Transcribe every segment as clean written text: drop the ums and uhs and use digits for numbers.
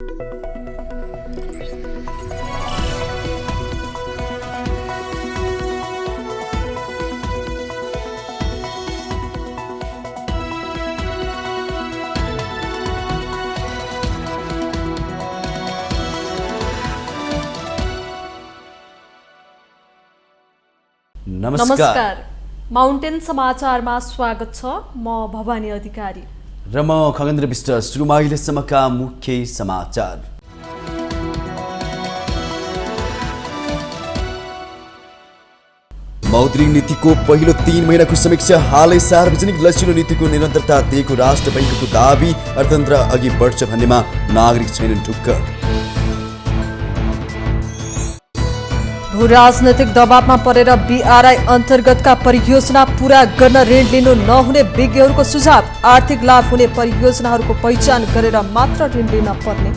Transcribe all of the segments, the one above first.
नमस्कार। माउन्टेन समाचारमा स्वागत छ। म भवानी अधिकारी र म खगेन्द्र विष्ट। सुरुमा अहिलेसम्मका मुख्य समाचार। मौद्रिक नीतिको पहिलो 3 महिनाको समीक्षा। हालै सार्वजनिक लचिलो नीतिको निरन्तरता दिएको राष्ट्र बैंकको दाबी। अर्थतन्त्र अघि बढ्छ भन्नेमा नागरिक छैनन् ढुक्क। राजनैतिक दबावमा परेर बीआरआई अन्तर्गतका परियोजना पूरा गर्न ऋण लिनु नहुने विज्ञहरूको सुझाव। आर्थिक लाभ हुने परियोजनाहरूको पहिचान गरेर मात्र ऋण लिन पर्ने।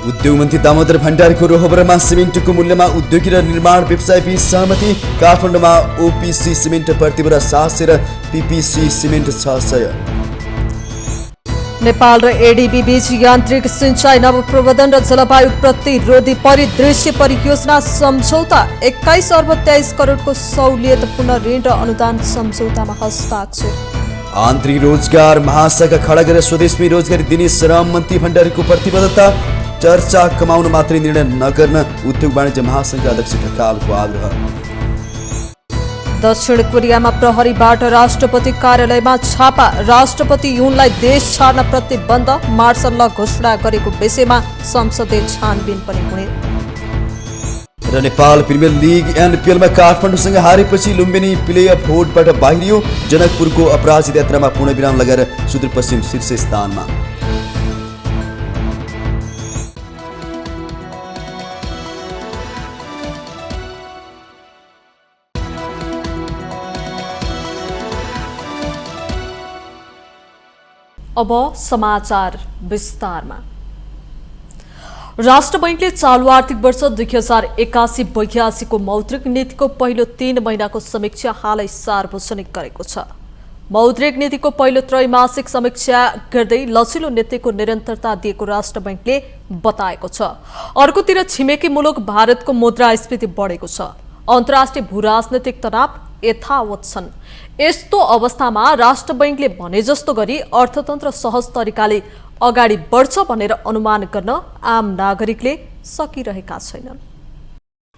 उद्योग मन्त्री दामोदर भण्डारीको रोहबरमा सिमेन्टको मूल्यमा उद्योगी र निर्माण व्यवसाय बीच सहमति। काठमाडौँमा ओपीसी सिमेन्ट प्रतिबरा 700 र पीपीसी सिमेन्ट 600। नेपाल र एडीबी बीच यान्त्रिक सिंचाई नवप्रवर्धन र जलवायु प्रतिरोधी परिदृश्य परियोजना सम्झौता। 21 अर्ब 23 करोडको सहुलियत पुनः ऋण र अनुदान सम्झौतामा हस्ताक्षर। आन्तरिक रोजगार महाशाखा खडा गरेर स्वदेशमै रोजगारी दिने श्रम मन्त्री भण्डारीको प्रतिबद्धता। चर्चा कमाउन मात्रै निर्णय नगर्न उद्योग वाणिज्य महासङ्घका अध्यक्ष ढकालको आग्रह। दक्षिण कोरियामा प्रहरीबाट राष्ट्रपति कार्यालयमा छापा। राष्ट्रपति युनलाई देश छाड्न प्रतिबन्ध। मार्शल ल घोषणा गरेको विषयमा संसदीय छानबिन पनि हुने। र नेपाल प्रिमियर लिग एनपीएलमा काठमाडौँसँग हारेपछि लुम्बिनी प्लेअफ होडबाट बाहिरियो। जनकपुरको अपराजित यात्रामा पूर्णविराम लगाएर सुदूरपश्चिम शीर्ष स्थानमा। अब समाचार विस्तारमा। राष्ट्र बैंकले चालू आर्थिक वर्ष 2081-82 को मौद्रिक नीतिको पहिलो 3 महिनाको समीक्षा हालै सार्वजनिक गरेको छ। मौद्रिक नीतिको पहिलो त्रैमासिक समीक्षा गर्दै लचिलो नीतिको निरन्तरता दिएको राष्ट्र बैंकले बताएको छ। अर्कोतिर छिमेकी मुलुक भारतको मुद्रास्फीति बढेको छ। अन्तर्राष्ट्रिय भूराजनैतिक तनाव यथावत छन्। यस्तो अवस्थामा राष्ट्र बैंकले भने जस्तो गरी अर्थतन्त्र सहज तरिकाले अगाडि बढ्छ भनेर अनुमान गर्न आम नागरिकले सकिरहेका छैनन्।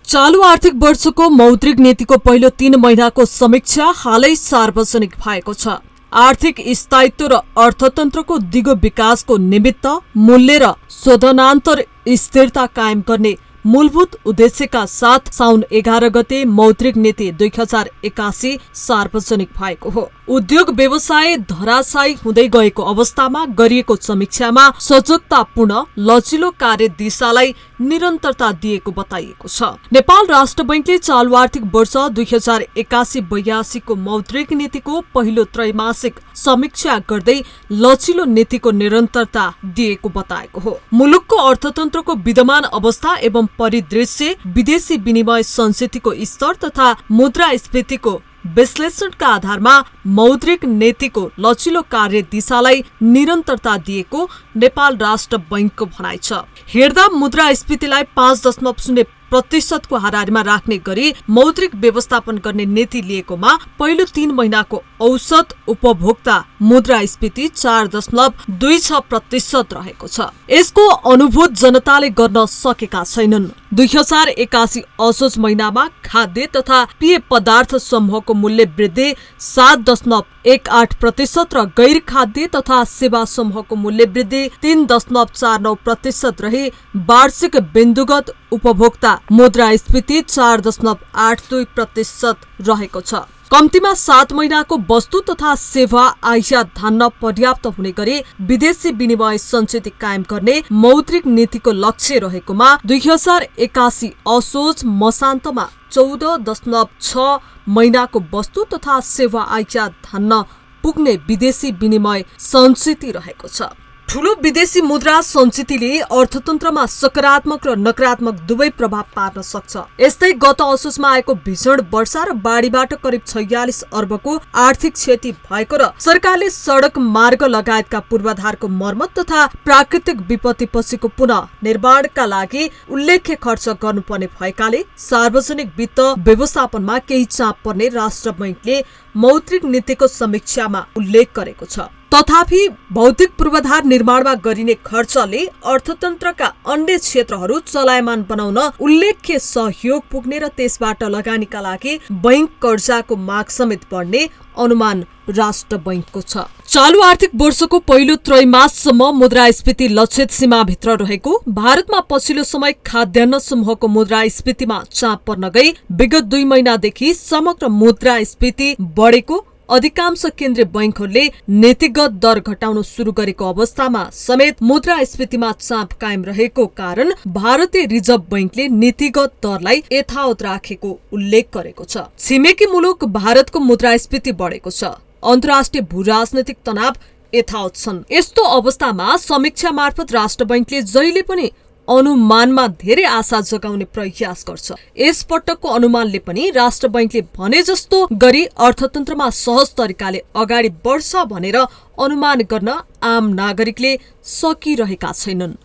चालू आर्थिक वर्षको मौद्रिक नीतिको पहिलो 3 महिनाको समीक्षा हालै सार्वजनिक भएको छ। आर्थिक स्थायित्व र अर्थतन्त्रको दिगो विकासको निमित्त मूल्य र शोधनान्तर स्थिरता कायम गर्ने मूलभूत उद्देश्यका साथ साउन 11 गते मौद्रिक नीति 2081 सार्वजनिक भएको हो। उद्योग व्यवसाय धराशायी हुँदै गएको अवस्थामा गरिएको समीक्षामा सजगतापूर्ण लचिलो कार्य दिशालाई निरन्तरता दिएको बताइएको छ। नेपाल राष्ट्र बैंकले चालू आर्थिक वर्ष 2081-82 को मौद्रिक नीतिको पहिलो त्रैमासिक समीक्षा गर्दै लचिलो नीतिको निरन्तरता दिएको बताएको हो। मुलुकको अर्थतन्त्रको विद्यमान अवस्था एवं परिदृश्य, विदेशी विनिमय संस्थितिको स्तर तथा मुद्रास्फीतिको विश्लेषणका आधारमा मौद्रिक नीतिको लचिलो कार्य दिशालाई निरन्तरता दिएको नेपाल राष्ट्र बैंकको भनाइ छ। हेर्दा मुद्रास्फीतिलाई 5.0% को हाराहारीमा राख्ने गरी मौद्रिक व्यवस्थापन गर्ने नीति लिएकोमा पहिलो 3 महिनाको औसत उपभोक्ता मुद्रास्फीति 4.26% रहेको छ। यसको अनुभूत जनताले गर्न सकेका छैनन्। 2081 असोज महिनामा खाद्य तथा पेय पदार्थ समूहको मूल्य वृद्धि 7.18% र गैर खाद्य तथा सेवा समूहको मूल्य वृद्धि 3.49% रही वार्षिक बिन्दुगत उपभोक्ता मुद्रास्फीति 4.82% रहेको छ। कम्तीमा 7 महिनाको वस्तु तथा सेवा आयात धान्न पर्याप्त हुने गरी विदेशी विनिमय संचित कायम गर्ने मौद्रिक नीतिको लक्ष्य रहेकोमा 2081 असोज मसान्तमा 14.6 महिनाको वस्तु तथा सेवा आयात धान्न पुग्ने विदेशी विनिमय संचित रहेको छ। ठूलो विदेशी मुद्रा सञ्चितले अर्थतन्त्रमा सकारात्मक र नकारात्मक दुवै प्रभाव पार्न सक्छ। यस्तै गत असोजमा आएको भीषण वर्षा र बाढीबाट करिब 46 अर्बको आर्थिक क्षति भएको र सरकारले सडक मार्ग लगायतका पूर्वाधारको मर्मत तथा प्राकृतिक विपत्तिपछिको पुनः निर्माणका लागि उल्लेख्य खर्च गर्नुपर्ने भएकाले सार्वजनिक वित्त व्यवस्थापनमा केही चाप पर्ने राष्ट्र बैंकले मौद्रिक नीतिको समीक्षामा उल्लेख गरेको छ। तथापि भौतिक पूर्वाधार निर्माणमा गरिने खर्चले अर्थतन्त्रका अन्य क्षेत्रहरू चलायमान बनाउन उल्लेख्य सहयोग पुग्ने र त्यसबाट लगानीका लागि बैंक कर्जाको माग समेत बढ्ने अनुमान राष्ट्र बैंकको छ। चालू आर्थिक वर्षको पहिलो त्रैमाससम्म मुद्रास्फीति लक्षित सीमाभित्र रहेको भारतमा पछिल्लो समय खाद्यान्न समूहको मुद्रास्फीतिमा चाप पर्न गई विगत 2 महिनादेखि समग्र मुद्रास्फीति बढेको अधिकांश केन्द्रीय बैंकहरूले नीतिगत दर घटाउन शुरू गरेको अवस्थामा समेत मुद्रास्फीतिमा चाप कायम रहेको कारण भारतीय रिजर्भ बैंकले नीतिगत दरलाई यथावत राखेको उल्लेख गरेको छ। छिमेकी मुलुक भारतको मुद्रास्फीति बढेको छ। अन्तर्राष्ट्रिय भूराजनैतिक तनाव यथावत छन्। यस्तो अवस्थामा समीक्षा मार्फत राष्ट्र बैंकले जहिले पनि अनुमानमा धेरै आशा जगाउने प्रयास गर्छ। यस पटकको अनुमानले पनि राष्ट्र बैंकले भने जस्तो गरी अर्थतन्त्रमा सहज तरिकाले अगाडि बढ्छ भनेर अनुमान गर्न आम नागरिकले सकिरहेका छैनन्।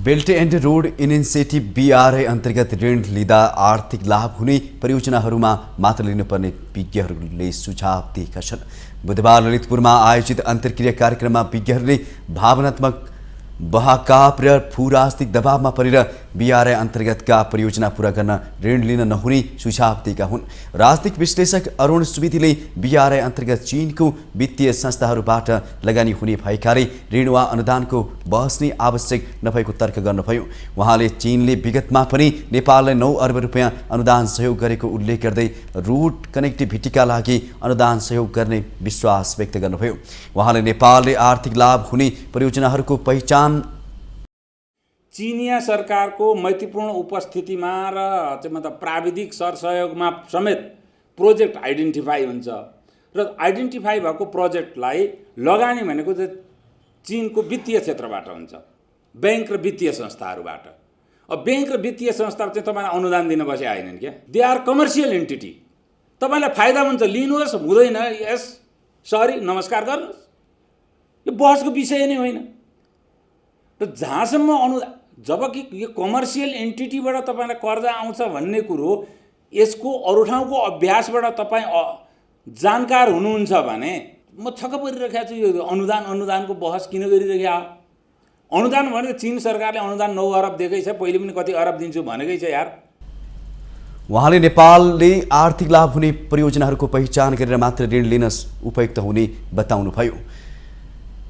Belt and road initiative BRI अन्तर्गत ऋण लिँदा आर्थिक लाभ हुने परियोजनाहरूमा मात्र लिनुपर्ने विज्ञहरूले सुझाव दिएका छन्। बुधबार ललितपुरमा आयोजित अन्तर्क्रिया कार्यक्रममा विज्ञहरूले भावनात्मक बहाकाप र भूराजनीतिक दबावमा परेर BRI अन्तर्गतका परियोजना पूरा गर्न ऋण लिन नहुने सुझाव दिएका हुन्। राजनीतिक विश्लेषक अरुण सुवेदीले BRI अन्तर्गत चीनको वित्तीय संस्थाहरूबाट लगानी हुने भएकाले ऋण वा अनुदानको बहस नै आवश्यक नभएको तर्क गर्नुभयो। उहाँले चीनले विगतमा पनि नेपाललाई 9 अर्ब रुपियाँ अनुदान सहयोग गरेको उल्लेख गर्दै रोड कनेक्टिभिटीका लागि अनुदान सहयोग गर्ने विश्वास व्यक्त गर्नुभयो। उहाँले नेपालले आर्थिक लाभ हुने परियोजनाहरूको पहिचान चीनिया सरकारको मैत्रीपूर्ण उपस्थितिमा र मतलब प्राविधिक सरसहयोगमा समेत प्रोजेक्ट आइडेन्टिफाई हुन्छ र आइडेन्टिफाई भएको प्रोजेक्टलाई लगानी भनेको चाहिँ चीनको वित्तीय क्षेत्रबाट हुन्छ, बैंक र वित्तीय संस्थाहरूबाट। अब बैंक र वित्तीय संस्था चाहिँ तपाईलाई अनुदान दिन बसे आएनन् क्या, दे आर कमर्सियल एन्टिटी। तपाईलाई फाइदा हुन्छ लिनुहोस्, हुँदैन यस सरी नमस्कार गर्नुहोस्, यो बहसको विषय नै होइन। र जहाँसम्म जबकि यो कमर्सियल एन्टिटीबाट तपाईँलाई कर्जा आउँछ भन्ने कुरो यसको अरू ठाउँको अभ्यासबाट तपाईँ जानकार हुनुहुन्छ भने म छक्क परिरहेको छु। यो अनुदानको बहस किन गरिरहेको? अनुदान भनेको चीन सरकारले अनुदान 9 अरब दिएकै छ, पहिले पनि कति अरब दिन्छु भनेकै छ यार। उहाँले नेपालले आर्थिक लाभ हुने परियोजनाहरूको पहिचान गरेर मात्र ऋण लिन उपयुक्त हुने बताउनुभयो।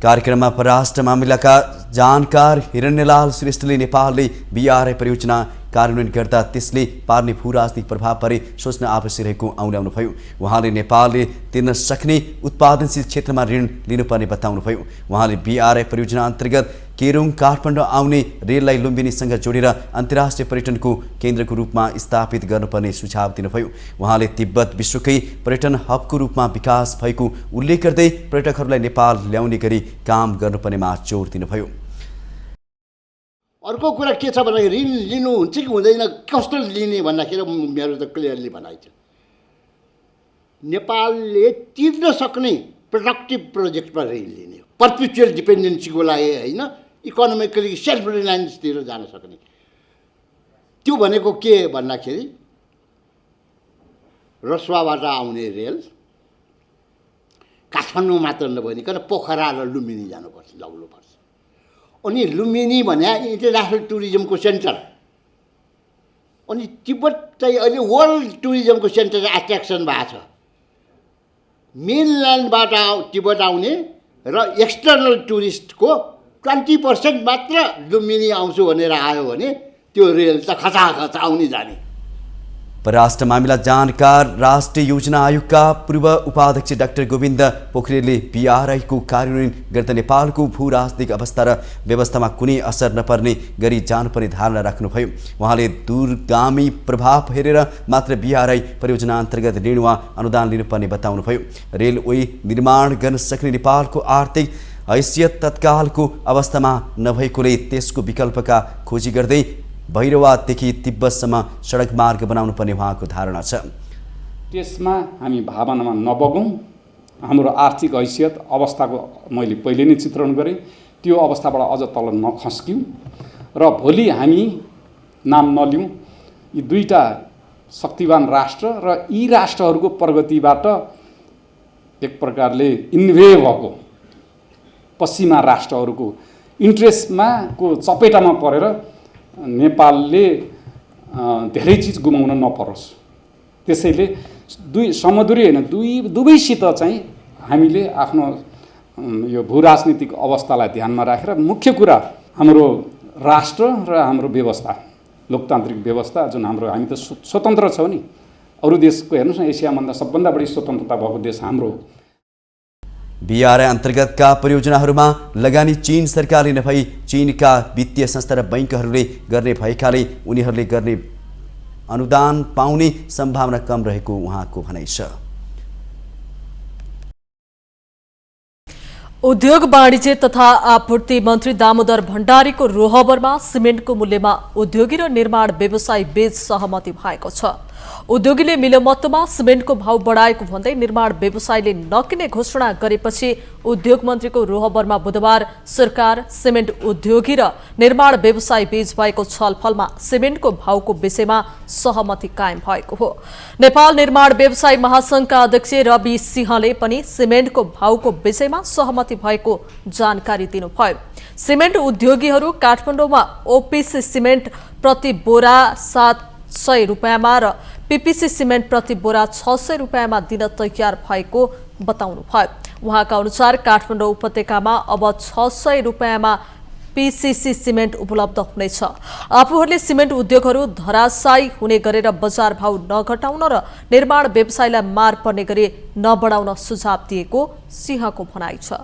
कार्यक्रममा परराष्ट्र मामिलाका जानकार हिरण्यलाल श्रेष्ठले नेपालले BRI परियोजना कार्यान्वयन गर्दा त्यसले पार्ने भूराजनीतिक प्रभावबारे सोच्न आवश्यक रहेको औल्याउनुभयो। उहाँले नेपालले तिर्न सक्ने उत्पादनशील क्षेत्रमा ऋण लिनुपर्ने बताउनुभयो। उहाँले BRI परियोजना अन्तर्गत केरुङ काठमाडौँ आउने रेललाई लुम्बिनीसँग जोडेर अन्तर्राष्ट्रिय पर्यटनको केन्द्रको रूपमा स्थापित गर्नुपर्ने सुझाव दिनुभयो। उहाँले तिब्बत विश्वकै पर्यटन हबको रूपमा विकास भएको उल्लेख गर्दै पर्यटकहरूलाई नेपाल ल्याउने गरी काम गर्नुपर्नेमा जोड दिनुभयो। अर्को कुरा के छ भन्दाखेरि ऋण लिनु हुन्छ कि हुँदैन, कस्तो लिने भन्दाखेरि मेरो त क्लियरली भनाइ छ। नेपालले तिर्न सक्ने प्रोडक्टिभ प्रोजेक्टमा ऋण लिने हो, पर्पिचुअल डिपेन्डेन्सीको लागि होइन, इकोनोमिकली सेल्फ रिलायन्सतिर जान सक्ने। त्यो भनेको के भन्दाखेरि रसुवाबाट आउने रेल काठमाडौँ मात्र नभनिकन पोखरा र लुम्बिनी जानुपर्छ, लग्नुपर्छ। अनि लुम्बिनी भने इन्टरनेसनल टुरिज्मको सेन्टर, अनि तिब्बत चाहिँ अहिले वर्ल्ड टुरिज्मको सेन्टर एट्र्याक्सन भएको छ। मेनल्यान्डबाट तिब्बत आउने र एक्सटर्नल टुरिस्टको 20% मात्र लुम्बिनी आउँछु भनेर आयो भने त्यो रेल त खचाखच आउने जाने। परराष्ट्र मामिला जानकार राष्ट्रिय योजना आयोगका पूर्व उपाध्यक्ष डाक्टर गोविन्द पोखरेलले BRI को कार्यान्वयन गर्दा नेपालको भू राजनीतिक अवस्था र व्यवस्थामा कुनै असर नपर्ने गरी जानुपर्ने धारणा राख्नुभयो। उहाँले दूरगामी प्रभाव हेरेर मात्र BRI परियोजना अन्तर्गत ऋण वा अनुदान लिनुपर्ने बताउनुभयो। रेलवे निर्माण गर्न सक्ने नेपालको आर्थिक हैसियत तत्कालको अवस्थामा नभएकोले त्यसको विकल्पका खोजी गर्दै भैरवादेखि तिब्बतसम्म सडक मार्ग बनाउनु पर्ने उहाँको धारणा छ। त्यसमा हामी भावनामा नबगौँ। हाम्रो आर्थिक हैसियत अवस्थाको मैले पहिले नै चित्रण गरेँ, त्यो अवस्थाबाट अझ तल नखस्क्यौँ र भोलि हामी नाम नलिउँ यी दुईटा शक्तिवान राष्ट्र र यी राष्ट्रहरूको प्रगतिबाट एक प्रकारले इन्भे भएको पश्चिमा राष्ट्रहरूको इन्ट्रेस्टमा को चपेटामा परेर नेपालले धेरै चिज गुमाउन नपरोस्। त्यसैले समदुरी होइन दुवैसित चाहिँ हामीले आफ्नो यो भू राजनीतिक अवस्थालाई ध्यानमा राखेर मुख्य कुरा हाम्रो राष्ट्र र हाम्रो व्यवस्था लोकतान्त्रिक व्यवस्था जुन हाम्रो हामी त स्वतन्त्र छौँ नि, अरू देशको हेर्नुहोस् न एसियाभन्दा सबभन्दा बढी स्वतन्त्रता भएको देश हाम्रो हो। BRI अन्तर्गतका परियोजनाहरूमा लगानी चीन सरकारले नभई चीनका वित्तीय संस्था र बैङ्कहरूले गर्ने भएकाले उनीहरूले गर्ने अनुदान पाउने सम्भावना कम रहेको उहाँको भनाइ छ। उद्योग वाणिज्य तथा आपूर्ति मन्त्री दामोदर भण्डारीको रोहबरमा सिमेन्टको मूल्यमा उद्योगी र निर्माण व्यवसायी बीच सहमति भएको छ। उद्योगीले मिलोमतोमा सिमेन्टको भाव बढाएको भन्दै निर्माण व्यवसायीले नकिने घोषणा गरेपछि उद्योग मन्त्रीको रोहबरमा बुधबार सरकार, सिमेन्ट उद्योगी र निर्माण व्यवसायी बीच भएको छलफलमा सिमेन्टको भावको विषयमा सहमति कायम भएको हो। नेपाल निर्माण व्यवसायी महासंघका अध्यक्ष रवि सिंहले पनि सिमेन्टको भावको विषयमा सहमति भएको जानकारी दिनुभयो। सिमेन्ट उद्योगीहरू काठमाडौँमा ओपीसी सिमेन्ट प्रति बोरा 700 रुपियाँमा र पीपीसी सिमेन्ट प्रति बोरा 600 रुपियाँमा दिन तयार भएको बताउनुभयो। उहाँका अनुसार काठमाडौँ उपत्यकामा अब 600 रुपियाँमा पीसीसी सिमेन्ट उपलब्ध हुनेछ। आफूहरूले सिमेन्ट उद्योगहरू धराशायी हुने गरेर बजार भाव नघटाउन र निर्माण व्यवसायलाई मार पर्ने गरी नबढाउन सुझाव दिएको सिंहको भनाइ छ।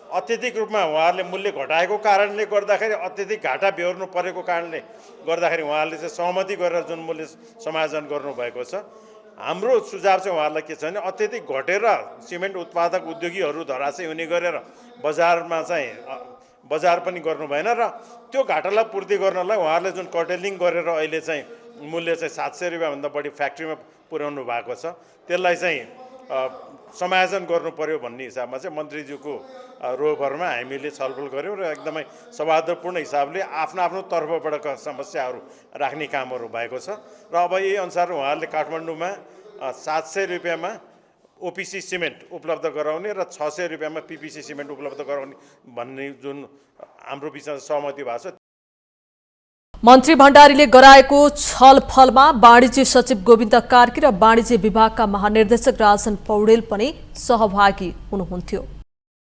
अत्यधिक रूपमा उहाँहरूले मूल्य घटाएको कारणले गर्दाखेरि अत्यधिक घाटा बेहोर्नु परेको कारणले गर्दाखेरि उहाँहरूले चाहिँ सहमति गरेर जुन मूल्य समायोजन गर्नुभएको छ। हाम्रो सुझाव चाहिँ उहाँहरूलाई के छ भने अत्यधिक घटेर सिमेन्ट उत्पादक उद्योगीहरू धराशायी हुने गरेर बजारमा चाहिँ बजार पनि गर्नु भएन र त्यो घाटालाई पूर्ति गर्नलाई उहाँहरूले जुन कटेलिङ गरेर अहिले चाहिँ मूल्य चाहिँ 700 रुपियाँभन्दा बढी फ्याक्ट्रीमा पुर्याउनु भएको छ, त्यसलाई चाहिँ समायोजन गर्नु पर्यो भन्ने हिसाबमा चाहिँ मन्त्रीज्यूको रोहबरमा हामीले छलफल गऱ्यौँ र एकदमै सौहार्दपूर्ण हिसाबले आफ्नो तर्फबाट समस्याहरू राख्ने कामहरू भएको छ र अब यही अनुसार उहाँहरूले काठमाडौँमा 700 रुपियाँमा ओपीसी सिमेन्ट उपलब्ध गराउने र 600 रुपियाँमा पीपीसी सिमेन्ट उपलब्ध गराउने भन्ने जुन हाम्रो बिचमा सहमति भएको छ। मन्त्री भण्डारीले गराएको छलफलमा वाणिज्य सचिव गोविन्द कार्की र वाणिज्य विभागका महानिर्देशक राजन पौडेल पनि सहभागी हुनुहुन्थ्यो।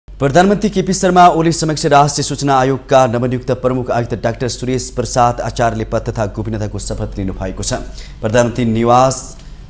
प्रधानमन्त्री केपी शर्मा ओली समक्ष राष्ट्रिय सूचना आयोगका नवनियुक्त प्रमुख आयुक्त डाक्टर सुरेश प्रसाद आचार्यले पद तथा गोपनीयताको शपथ लिनुभएको छ। प्रधानमन्त्री निवास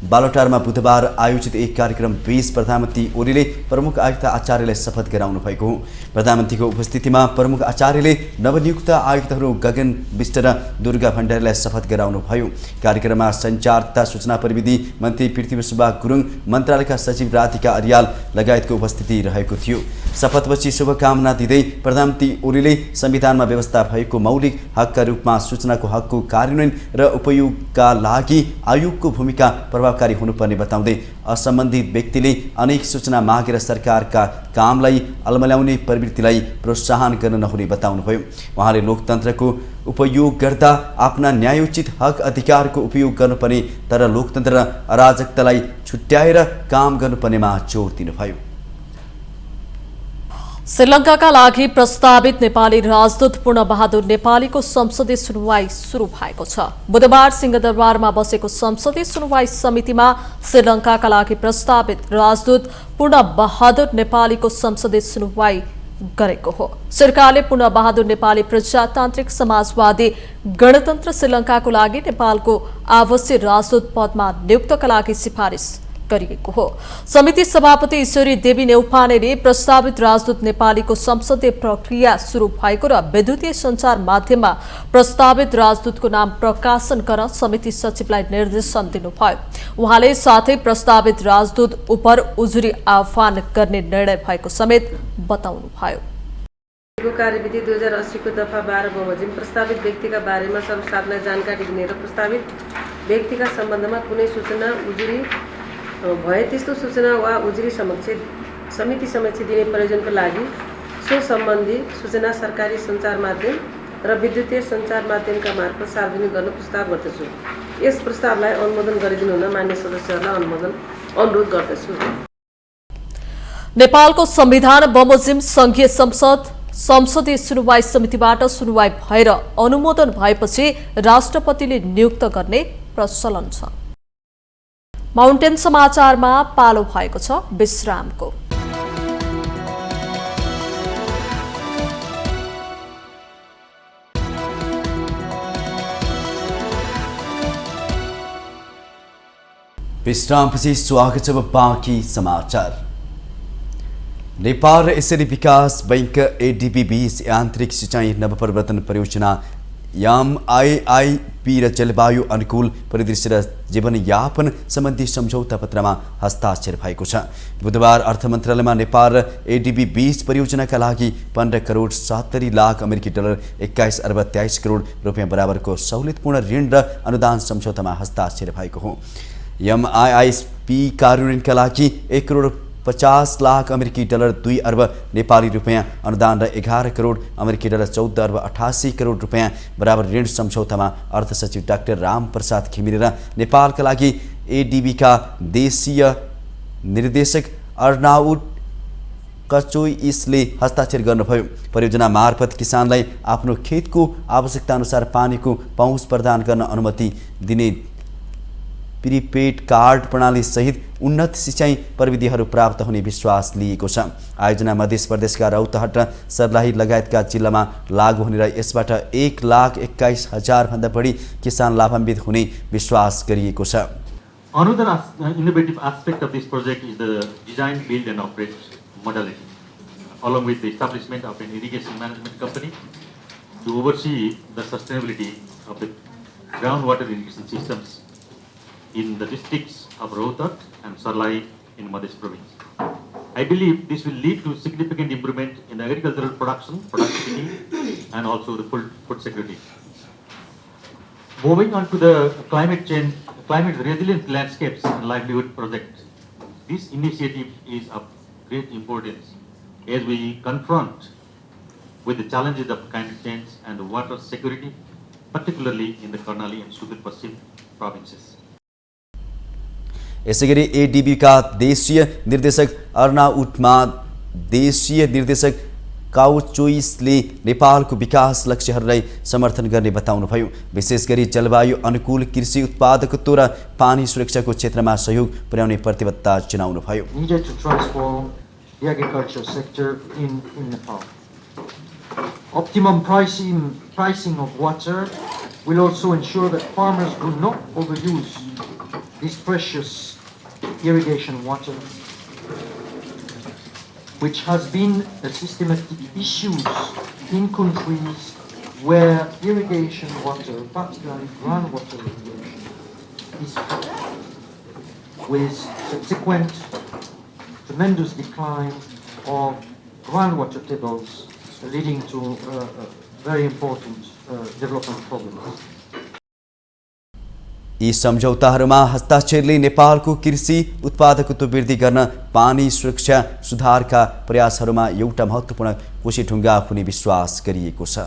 बालोटारमा बुधबार आयोजित एक कार्यक्रम बीच प्रधानमन्त्री ओलीले प्रमुख आयुक्त आचार्यलाई शपथ गराउनु भएको हो। प्रधानमन्त्रीको उपस्थितिमा प्रमुख आचार्यले नवनियुक्त आयुक्तहरू गगन विष्ट र दुर्गा भण्डारीलाई शपथ गराउनु भयो। कार्यक्रममा सञ्चार तथा सूचना प्रविधि मन्त्री पृथ्वीसुब्बा गुरुङ, मन्त्रालयका सचिव राधिका अर्याल लगायतको उपस्थिति रहेको थियो। शपथपछि शुभकामना दिँदै प्रधानमन्त्री ओलीले संविधानमा व्यवस्था भएको मौलिक हकका रूपमा सूचनाको हकको कार्यान्वयन र उपयोगका लागि आयोगको भूमिका प्रभावकारी हुनुपर्ने बताउँदै असम्बन्धित व्यक्तिले अनेक सूचना मागेर सरकारका कामलाई अलमल्याउने प्रवृत्तिलाई प्रोत्साहन गर्न नहुने बताउनुभयो। उहाँले लोकतन्त्रको उपयोग गर्दा आफ्ना न्यायोचित हक अधिकारको उपयोग गर्नुपर्ने तर लोकतन्त्र र अराजकतालाई छुट्याएर काम गर्नुपर्नेमा जोड दिनुभयो। श्रीलङ्काका लागि प्रस्तावित नेपाली राजदूत पूर्णबहादुर नेपालीको संसदीय सुनवाई सुरु भएको छ। बुधबार सिंहदरबारमा बसेको संसदीय सुनवाई समितिमा श्रीलङ्काका लागि प्रस्तावित राजदूत पूर्णबहादुर नेपालीको संसदीय सुनवाई गरेको हो। सरकारले पूर्णबहादुर नेपाली प्रजातान्त्रिक समाजवादी गणतन्त्र श्रीलङ्काको लागि नेपालको आवश्यक राजदूत पदमा नियुक्तका लागि सिफारिस गरिएको हो। समिति सभापति ईश्वरी देवी नेउपानेले प्रस्तावित राजदूत नेपालीको संसदीय प्रक्रिया सुरु भएको र विद्युतीय सञ्चार माध्यममा प्रस्तावित राजदूतको नाम प्रकाशन गर्न समिति सचिवलाई निर्देशन दिनुभयो। उहाँले साथै प्रस्तावित राजदूत उप उजुरी आह्वान गर्ने निर्णय भएको समेत बताउनुभयो। को कार्यविधि 2080 को दफा 12 बमोजिम प्रस्तावित व्यक्तिका बारेमा सर्वसाधारणलाई जानकारी दिने र प्रस्तावित व्यक्तिका सम्बन्धमा कुनै सूचना उजुरी भए त्यस्तो सूचना वा उजुरी समिति समक्ष दिने प्रयोजनको लागि सो सम्बन्धी सूचना सरकारी सञ्चार माध्यम र विद्युतीय सञ्चार माध्यमका मार्फत सार्वजनिक गर्न प्रस्ताव गर्दछु। यस प्रस्तावलाई अनुमोदन गरिदिनु हुन मान्य सदस्यहरूलाई अनुरोध गर्दछु। नेपालको संविधान बमोजिम संघीय संसदीय सुनवाई समितिबाट सुनवाई भएर अनुमोदन भएपछि राष्ट्रपतिले नियुक्त गर्ने प्रचलन छ। माउन्टेन समाचारमा पालो भएको छ विश्रामको। विश्रामपछि स्वागत छ बाँकी समाचार। नेपाल र एसियाली विकास बैंक एडीबी बीच आन्तरिक सिंचाई नवप्रवर्तन परियोजना MIIP र जलवायु अनुकूल परिदृश्य र जीवनयापन सम्बन्धी सम्झौता पत्रमा हस्ताक्षर भएको छ। बुधबार अर्थ मन्त्रालयमा नेपाल र एडीबी बीच परियोजनाका लागि 15 करोड 70 लाख अमेरिकी डलर 21 अर्ब 23 करोड रुपियाँ बराबरको सहुलियतपूर्ण ऋण र अनुदान सम्झौतामा हस्ताक्षर भएको हो। MIIP कार्यान्वयनका लागि 1 करोड 50 लाख अमेरिकी डलर 2 अर्ब नेपाली रुपियाँ अनुदान र 11 करोड अमेरिकी डलर 14 अर्ब 88 करोड रुपियाँ बराबर ऋण सम्झौतामा अर्थ सचिव डाक्टर रामप्रसाद घिमिरे र नेपालका लागि एडीबीका देशीय निर्देशक अर्नाउट कचोइसले हस्ताक्षर गर्नुभयो। परियोजना मार्फत किसानलाई आफ्नो खेतको आवश्यकता अनुसार पानीको पहुँच प्रदान गर्न अनुमति दिने प्रिपेड कार्ड प्रणाली सहित उन्नत सिंचाई प्रविधिहरू प्राप्त हुने विश्वास लिएको छ। आयोजना मध्य प्रदेशका रौतहट र सर्लाही लगायतका जिल्लामा लागू हुने र यसबाट 1,21,000 भन्दा बढी किसान लाभान्वित हुने विश्वास गरिएको छ। Another innovative aspect of this project is the design, build and operate modality, along with the establishment of an irrigation management company to oversee the sustainability of the groundwater irrigation systems in the districts of Rohtak and Sarlai in Madhya province. I believe this will lead to significant improvement in the agricultural productivity and also the food security. Moving on to the climate resilient landscapes and livelihood project, this initiative is of great importance as we confront with the challenges of climate change and water security, particularly in the Karnali and Sudur Paschim provinces. यसैगरी एडीबीका देशीय निर्देशक अर्नाउटमा देशीय निर्देशक काउचोइसले नेपालको विकास लक्ष्यहरूलाई समर्थन गर्ने बताउनुभयो। विशेष गरी जलवायु अनुकूल कृषि उत्पादकत्व र पानी सुरक्षाको क्षेत्रमा सहयोग पुर्याउने प्रतिबद्धता जनाउनुभयो। Needed to transform the agriculture sector in Nepal. Optimum pricing of water will also ensure that farmers do not overuse this precious irrigation water, which has been a systematic issue in countries where irrigation water, particularly groundwater irrigation, is with subsequent tremendous decline of groundwater tables, leading to very important development problems. यी सम्झौताहरूमा हस्ताक्षरले नेपालको कृषि उत्पादकत्व वृद्धि गर्न पानी सुरक्षा सुधारका प्रयासहरूमा एउटा महत्त्वपूर्ण कोशीढुङ्गा हुने विश्वास गरिएको छ।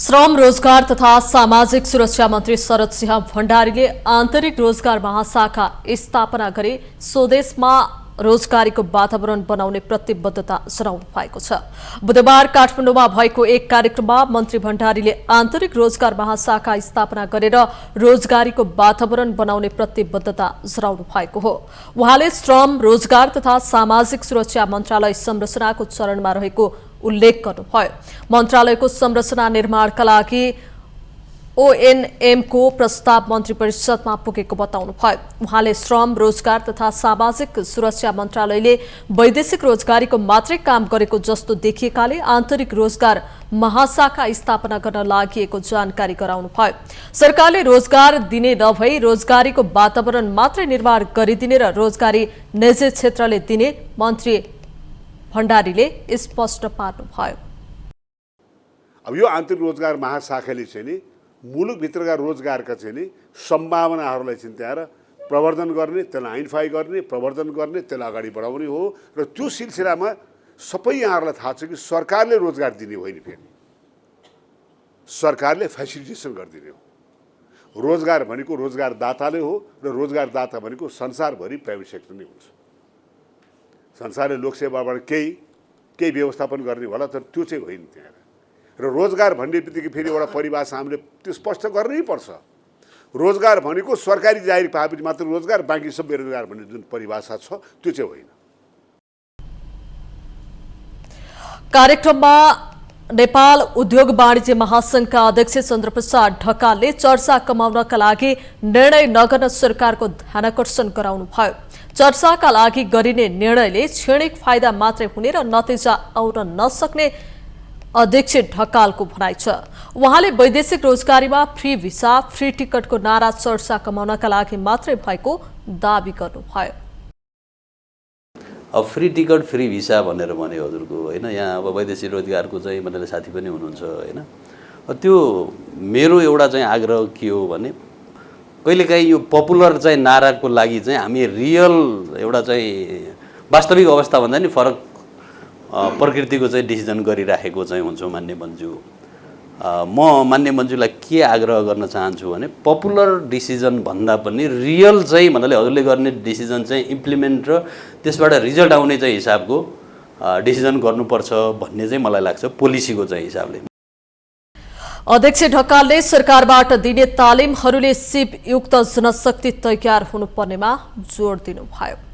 श्रम रोजगार तथा सामाजिक सुरक्षा मन्त्री शरद सिंह भण्डारीले आन्तरिक रोजगार महाशाखा स्थापना गरी स्वदेशमा रोजगारीको वातावरण बनाउने प्रतिबद्धता जनाउनु भएको छ। बुधबार काठमाडौँमा भएको एक कार्यक्रममा मन्त्री भण्डारीले आन्तरिक रोजगार महाशाखा स्थापना गरेर रोजगारीको वातावरण बनाउने प्रतिबद्धता जनाउनु भएको हो। उहाँले श्रम रोजगार तथा सामाजिक सुरक्षा मन्त्रालय संरचनाको चरणमा रहेको उल्लेख गर्नुभयो। मन्त्रालयको संरचना निर्माणका लागि ONM को प्रस्ताव मन्त्री परिषदमा पुगेको बताउनुभयो। उहाँले श्रम रोजगार तथा सामाजिक सुरक्षा मन्त्रालयले वैदेशिक रोजगारीको मात्रै काम गरेको जस्तो देखिएकाले आन्तरिक रोजगार महाशाखा स्थापना गर्न लागि जानकारी गराउनुभयो। सरकारले रोजगार दिने नभई रोजगारीको वातावरण मात्रै निर्माण गरिदिने र रोजगारी निजी क्षेत्रले दिने मन्त्री भण्डारीले स्पष्ट पार्नुभयो। अब यो आन्तरिक रोजगार महाशाखाले चाहिँ नि मुलुकभित्रका रोजगारका चाहिँ नि सम्भावनाहरूलाई चिन्ताएर प्रवर्धन गर्ने, त्यसलाई आइडेन्टिफाई गर्ने, प्रवर्धन गर्ने, त्यसलाई अगाडि बढाउने हो। र त्यो सिलसिलामा सबै यहाँहरूलाई थाहा छ कि सरकारले रोजगार दिने होइन, फेरि सरकारले फेसिलिटेसन गरिदिने हो। रोजगार भनेको रोजगारदाताले हो र रोजगारदाता भनेको संसारभरि प्राइभेट सेक्टर नै हुन्छ। संसारले लोकसेवाबाट केही व्यवस्थापन गर्ने होला, तर त्यो चाहिँ होइन त्यहाँ। र रोजगार भन्ने बित्तिकै फेरि एउटा परिभाषा हामीले त्यो स्पष्ट गर्नै पर्छ। रोजगार भनेको सरकारी जागिर पाएपछि मात्र रोजगार, बाँकी सब बेरोजगार भन्ने जुन परिभाषा छ त्यो चाहिँ होइन। कार्यक्रममा नेपाल उद्योग वाणिज्य महासंघका अध्यक्ष चन्द्रप्रसाद ढकालले चर्चा कमाउनका लागि निर्णय नगर्न सरकारको ध्यानाकर्षण गराउनुभयो। चर्चाका लागि गरिने निर्णयले क्षणिक फाइदा मात्रै हुने र नतिजा आउन नसक्ने अध्यक्ष ढकालको भनाइ छ। उहाँले वैदेशिक रोजगारीमा फ्री भिसा, फ्री टिकटको नारा चर्चा कमाउनका लागि मात्रै भएको दावी गर्नुभयो। अब फ्री टिकट फ्री भिसा भनेर भन्यो हजुरको होइन, यहाँ अब वैदेशिक रोजगारको चाहिँ मलाई साथी पनि हुनुहुन्छ होइन। त्यो मेरो एउटा चाहिँ आग्रह के हो भने कहिलेकाहीँ यो पपुलर चाहिँ नाराको लागि चाहिँ हामी रियल एउटा चाहिँ वास्तविक अवस्थाभन्दा नि फरक प्रकृतिको चाहिँ डिसिजन गरिराखेको चाहिँ हुन्छौँ मान्य मन्जु। म मान्य मन्जुलाई के आग्रह गर्न चाहन्छु भने पपुलर डिसिजन भन्दा पनि रियल चाहिँ भन्नाले हजुरले गर्ने डिसिजन चाहिँ इम्प्लिमेन्ट र त्यसबाट रिजल्ट आउने चाहिँ हिसाबको डिसिजन गर्नुपर्छ भन्ने चाहिँ मलाई लाग्छ पोलिसीको चाहिँ हिसाबले। अध्यक्ष ढकालले सरकारबाट दिने तालिमहरूले सिपयुक्त जनशक्ति तयार हुनुपर्नेमा जोड दिनुभयो।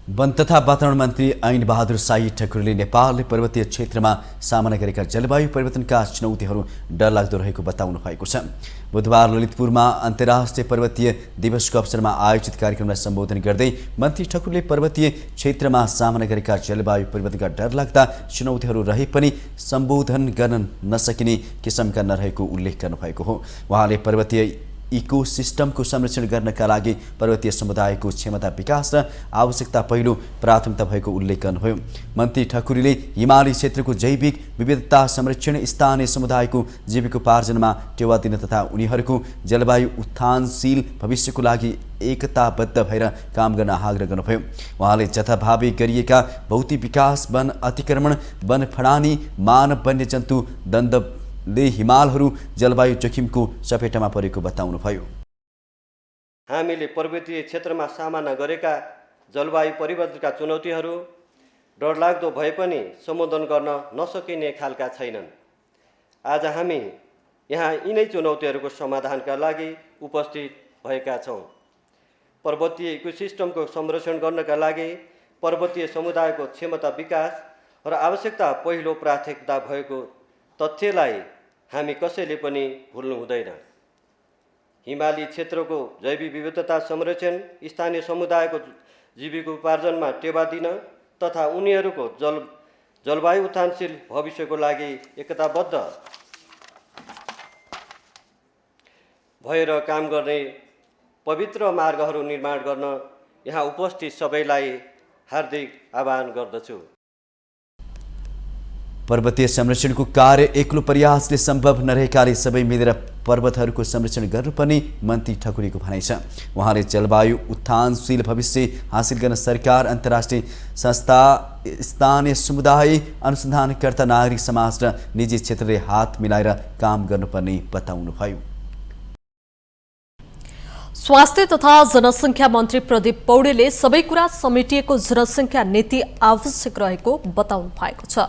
वन तथा वातावरण मन्त्री ऐन बहादुर शाही ठकुरले नेपालले पर्वतीय क्षेत्रमा सामना गरेका जलवायु परिवर्तनका चुनौतीहरू डरलाग्दो रहेको बताउनु भएको छ। बुधबार ललितपुरमा अन्तर्राष्ट्रिय पर्वतीय दिवसको अवसरमा आयोजित कार्यक्रमलाई सम्बोधन गर्दै मन्त्री ठकुरले पर्वतीय क्षेत्रमा सामना गरेका जलवायु परिवर्तनका डरलाग्दा चुनौतीहरू रहे पनि सम्बोधन गर्न नसकिने किसिमका नरहेको उल्लेख गर्नुभएको हो। उहाँले पर्वतीय इकोसिस्टमको संरक्षण गर्नका लागि पर्वतीय समुदायको क्षमता विकास र आवश्यकता पहिलो प्राथमिकता भएको उल्लेख गर्नुभयो। मन्त्री ठकुरीले हिमाली क्षेत्रको जैविक विविधता संरक्षण, स्थानीय समुदायको जीविकोपार्जनमा टेवा दिन तथा उनीहरूको जलवायु उत्थानशील भविष्यको लागि एकताबद्ध भएर काम गर्न आग्रह गर्नुभयो। उहाँले जथाभावी गरिएका भौतिक विकास, वन अतिक्रमण, वन फडानी, मानव वन्यजन्तु दण्डले हिमालहरू जलवायु जोखिमको चपेटामा परेको बताउनुभयो। हामीले पर्वतीय क्षेत्रमा सामना गरेका जलवायु परिवर्तनका चुनौतीहरू डरलाग्दो भए पनि सम्बोधन गर्न नसकिने खालका छैनन्। आज हामी यहाँ यिनै चुनौतीहरूको समाधानका लागि उपस्थित भएका छौँ। पर्वतीय इकोसिस्टमको संरक्षण गर्नका लागि पर्वतीय समुदायको क्षमता विकास र आवश्यकता पहिलो प्राथमिकता भएको तथ्यलाई हामी कसैले पनि भुल्नु हुँदैन। हिमाली क्षेत्रको जैविक विविधता संरक्षण, स्थानीय समुदायको जीविकोपार्जनमा टेवा दिन तथा उनीहरूको जलवायु उत्थानशील भविष्यको लागि एकताबद्ध भएर काम गर्ने पवित्र मार्गहरू निर्माण गर्न यहाँ उपस्थित सबैलाई हार्दिक आह्वान गर्दछु। पर्वतीय संरक्षणको कार्य एक्लो प्रयासले सम्भव नरहेकाले सबै मिलेर पर्वतहरूको संरक्षण गर्नुपर्ने मन्त्री ठकुरीको भनाइ छ। उहाँले जलवायु उत्थानशील भविष्य हासिल गर्न सरकार, अन्तर्राष्ट्रिय संस्था, स्थानीय समुदाय, अनुसन्धानकर्ता, नागरिक समाज र निजी क्षेत्रले हात मिलाएर काम गर्नुपर्ने बताउनुभयो। स्वास्थ्य तथा जनसङ्ख्या मन्त्री प्रदीप पौडेलले सबै कुरा समेटिएको जनसङ्ख्या नीति आवश्यक रहेको बताउनु भएको छ।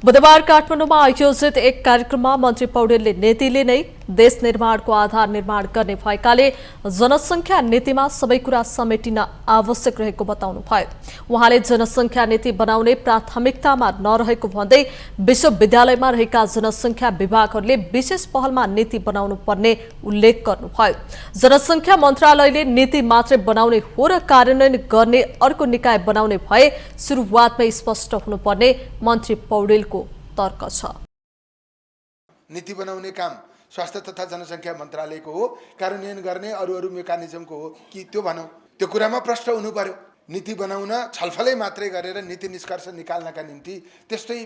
बुधबार काठमाडौँमा आयोजित एक कार्यक्रममा मन्त्री पौडेलले नीतिले नै देश निर्माणको आधार निर्माण गर्ने भएकाले जनसङ्ख्या नीतिमा सबै कुरा समेटिन आवश्यक रहेको बताउनुभयो। उहाँले जनसङ्ख्या नीति बनाउने प्राथमिकतामा नरहेको भन्दै विश्वविद्यालयमा रहेका जनसङ्ख्या विभागहरूले विशेष पहलमा नीति बनाउनु पर्ने उल्लेख गर्नुभयो। जनसङ्ख्या मन्त्रालयले नीति मात्रै बनाउने हो र कार्यान्वयन गर्ने अर्को निकाय बनाउने भए सुरुवातमै स्पष्ट हुनुपर्ने मन्त्री पौडेलको तर्क छ। नीति बनाउने काम स्वास्थ्य तथा जनसङ्ख्या मन्त्रालयको हो, कार्यान्वयन गर्ने अरू मेकानिजमको हो कि त्यो भनौँ, त्यो कुरामा प्रश्न हुनु पर्यो। नीति बनाउन छलफलै मात्रै गरेर नीति निष्कर्ष निकाल्नका निम्ति त्यस्तै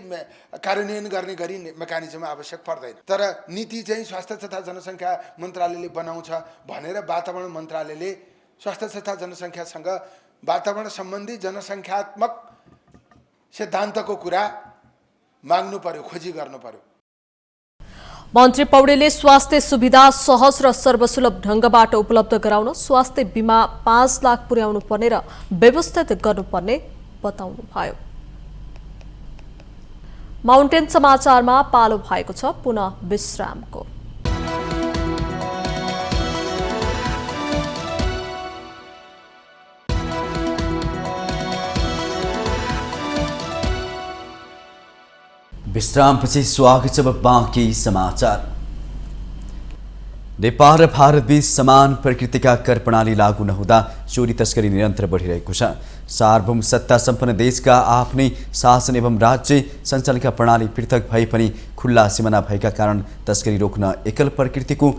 कार्यान्वयन गर्ने गरी मेकानिजम आवश्यक पर्दैन। तर नीति चाहिँ स्वास्थ्य तथा जनसङ्ख्या मन्त्रालयले बनाउँछ भनेर वातावरण मन्त्रालयले स्वास्थ्य तथा जनसङ्ख्यासँग वातावरण सम्बन्धी जनसङ्ख्यात्मक सिद्धान्तको कुरा माग्नु पर्यो, खोजी गर्नु पर्यो। मन्त्री पौडेलले स्वास्थ्य सुविधा सहज र सर्वसुलभ ढंगबाट उपलब्ध गराउन स्वास्थ्य बीमा 5 लाख पुर्याउनु पर्ने र व्यवस्थित गर्नुपर्ने बताउनुभयो। माउन्टेन समाचारमा पालो भएको छ पुनः विश्रामको। विश्रामपछि स्वागत छ बाँकी समाचार। नेपाल र भारतबीच समान प्रकृतिका कर प्रणाली लागू नहुँदा चोरी तस्करी निरन्तर बढिरहेको छ। सार्वभौम सत्ता सम्पन्न देशका आफ्नै शासन एवं राज्य सञ्चालनका प्रणाली पृथक भए पनि खुल्ला सिमाना भएका कारण तस्करी रोक्न एकल प्रकृतिको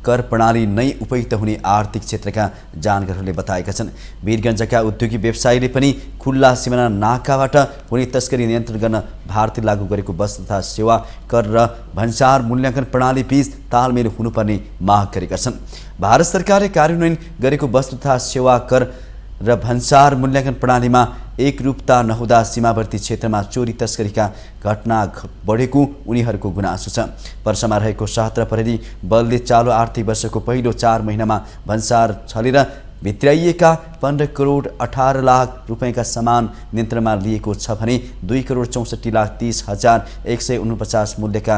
कर प्रणाली नै उपयुक्त हुने आर्थिक क्षेत्रका जानकारहरूले बताएका छन्। वीरगञ्जका उद्योगी व्यवसायीले पनि खुल्ला सिमाना नाकाबाट हुने तस्करी नियन्त्रण गर्न भारतले लागू गरेको वस्तु तथा सेवा कर र भन्सार मूल्याङ्कन प्रणाली बीच तालमेल हुनुपर्ने माग गरेका छन्। भारत सरकारले कार्यान्वयन गरेको वस्तु तथा सेवा कर र भन्सार मूल्याङ्कन प्रणालीमा एकरूपता नहुँदा सीमावर्ती क्षेत्रमा चोरी तस्करीका घटना बढेको उनीहरूको गुनासो छ। वर्षमा रहेको ७ प्रहरी बलले चालु आर्थिक वर्षको पहिलो 4 महिनामा भन्सार छलेर भित्राइएका 15 करोड 18 लाख रुपैयाँका सामान नियन्त्रणमा लिएको छ भने 2 करोड 64 लाख 30 हजार 149 मूल्यका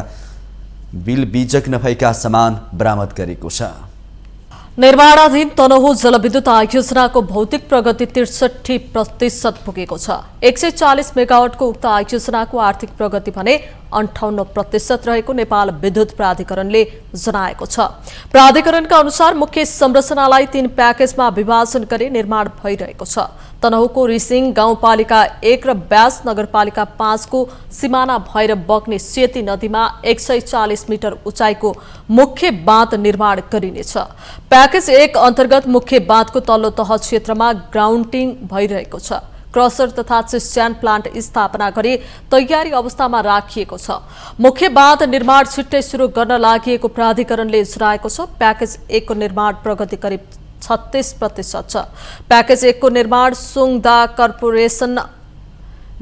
बिल बीजक नभएका सामान बरामद गरेको छ। निर्माणाधीन तनहुँ जलविद्युत आयोजनाको भौतिक प्रगति 63% पुगेको छ। 140 मेगावाटको उक्त आयोजनाको आर्थिक प्रगति भने 58% रहेको नेपाल विद्युत प्राधिकरणले जनाएको छ। प्राधिकरणका अनुसार मुख्य संरचनालाई 3 प्याकेजमा विभाजन गरी निर्माण भइरहेको छ। तनहुँको रिसिङ गाउँपालिका 1 र ब्यास नगरपालिका 5 को सिमाना भएर बग्ने सेती नदीमा 140 मिटर उचाइको मुख्य बाँध निर्माण गरिनेछ। प्याकेज 1 अन्तर्गत मुख्य बाँधको तल्लो तह क्षेत्रमा ग्राउन्डिङ भइरहेको छ। क्रसर तथा चिस्यान प्लान्ट स्थापना गरी तयारी अवस्थामा राखिएको छ। मुख्य बाँध निर्माण छिट्टै सुरु गर्न लागि प्राधिकरणले जनाएको छ। प्याकेज 1 को निर्माण प्रगति करिब 36% छ। प्याकेज 1 को निर्माण सुङदा कर्पोरेसन,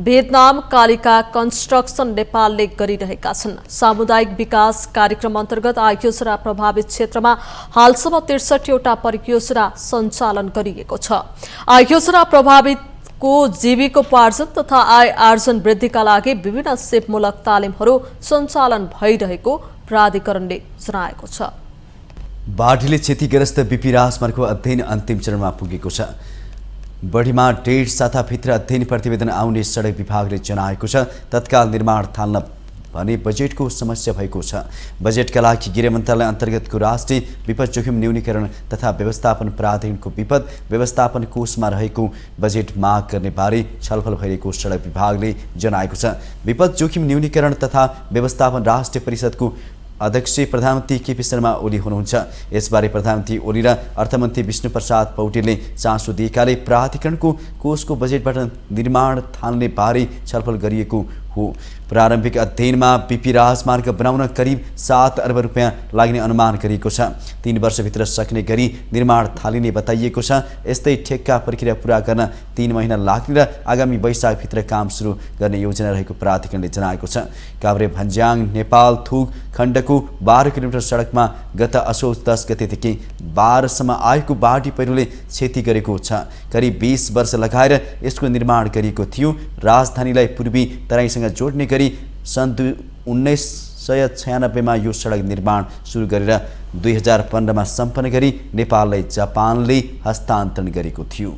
भियतनाम, कालिका कन्स्ट्रक्सन नेपालले गरिरहेका छन्। सामुदायिक विकास कार्यक्रम अन्तर्गत आयोजना प्रभावित क्षेत्रमा हालसम्म 63 वटा परियोजना सञ्चालन गरिएको छ। आयोजना प्रभावित को जीविकोपार्जन तथा आय आर्जन वृद्धिका लागि विभिन्न सेवामूलक तालिमहरू सञ्चालन भइरहेको प्राधिकरणले जनाएको छ। बाढीले क्षतिग्रस्त बिपी राजमार्गको अध्ययन अन्तिम चरणमा पुगेको छ। बढीमा 1.5 साताभित्र अध्ययन प्रतिवेदन आउने सडक विभागले जनाएको छ। तत्काल निर्माण थाल्न भने बजेटको समस्या भएको छ। बजेटका लागि गृह मन्त्रालय अन्तर्गतको राष्ट्रिय विपद जोखिम न्यूनीकरण तथा व्यवस्थापन प्राधिकरणको विपद व्यवस्थापन कोषमा रहेको बजेट माग गर्ने बारे छलफल भइरहेको सडक विभागले जनाएको छ। विपद जोखिम न्यूनीकरण तथा व्यवस्थापन राष्ट्रिय परिषदको अध्यक्ष प्रधानमन्त्री केपी शर्मा ओली हुनुहुन्छ। यसबारे प्रधानमन्त्री ओली र अर्थमन्त्री विष्णुप्रसाद पौडेलले चासो दिएकाले प्राधिकरणको कोषको बजेटबाट निर्माण थाल्ने बारे छलफल गरिएको हो। प्रारम्भिक अध्ययनमा बिपी राजमार्ग बनाउन करिब 7 अर्ब रुपियाँ लाग्ने अनुमान गरिएको छ। 3 वर्षभित्र सक्ने गरी निर्माण थालिने बताइएको छ। यस्तै ठेक्का प्रक्रिया पूरा गर्न 3 महिना लाग्ने र आगामी वैशाखभित्र काम सुरु गर्ने योजना रहेको प्राधिकरणले जनाएको छ। काभ्रे भन्ज्याङ नेपाल थुक खण्डको 12 किलोमिटर सडकमा गत असोज 10 गतेदेखि 12 सम्म आएको बाढी पहिरोले क्षति गरेको छ। करिब 20 वर्ष लगाएर यसको निर्माण गरिएको थियो। राजधानीलाई पूर्वी तराईसँग जोड्ने गरी सन् 1996 मा यो सडक निर्माण सुरु गरेर 2015 मा सम्पन्न गरी नेपाललाई जापानले हस्तान्तरण गरेको थियो।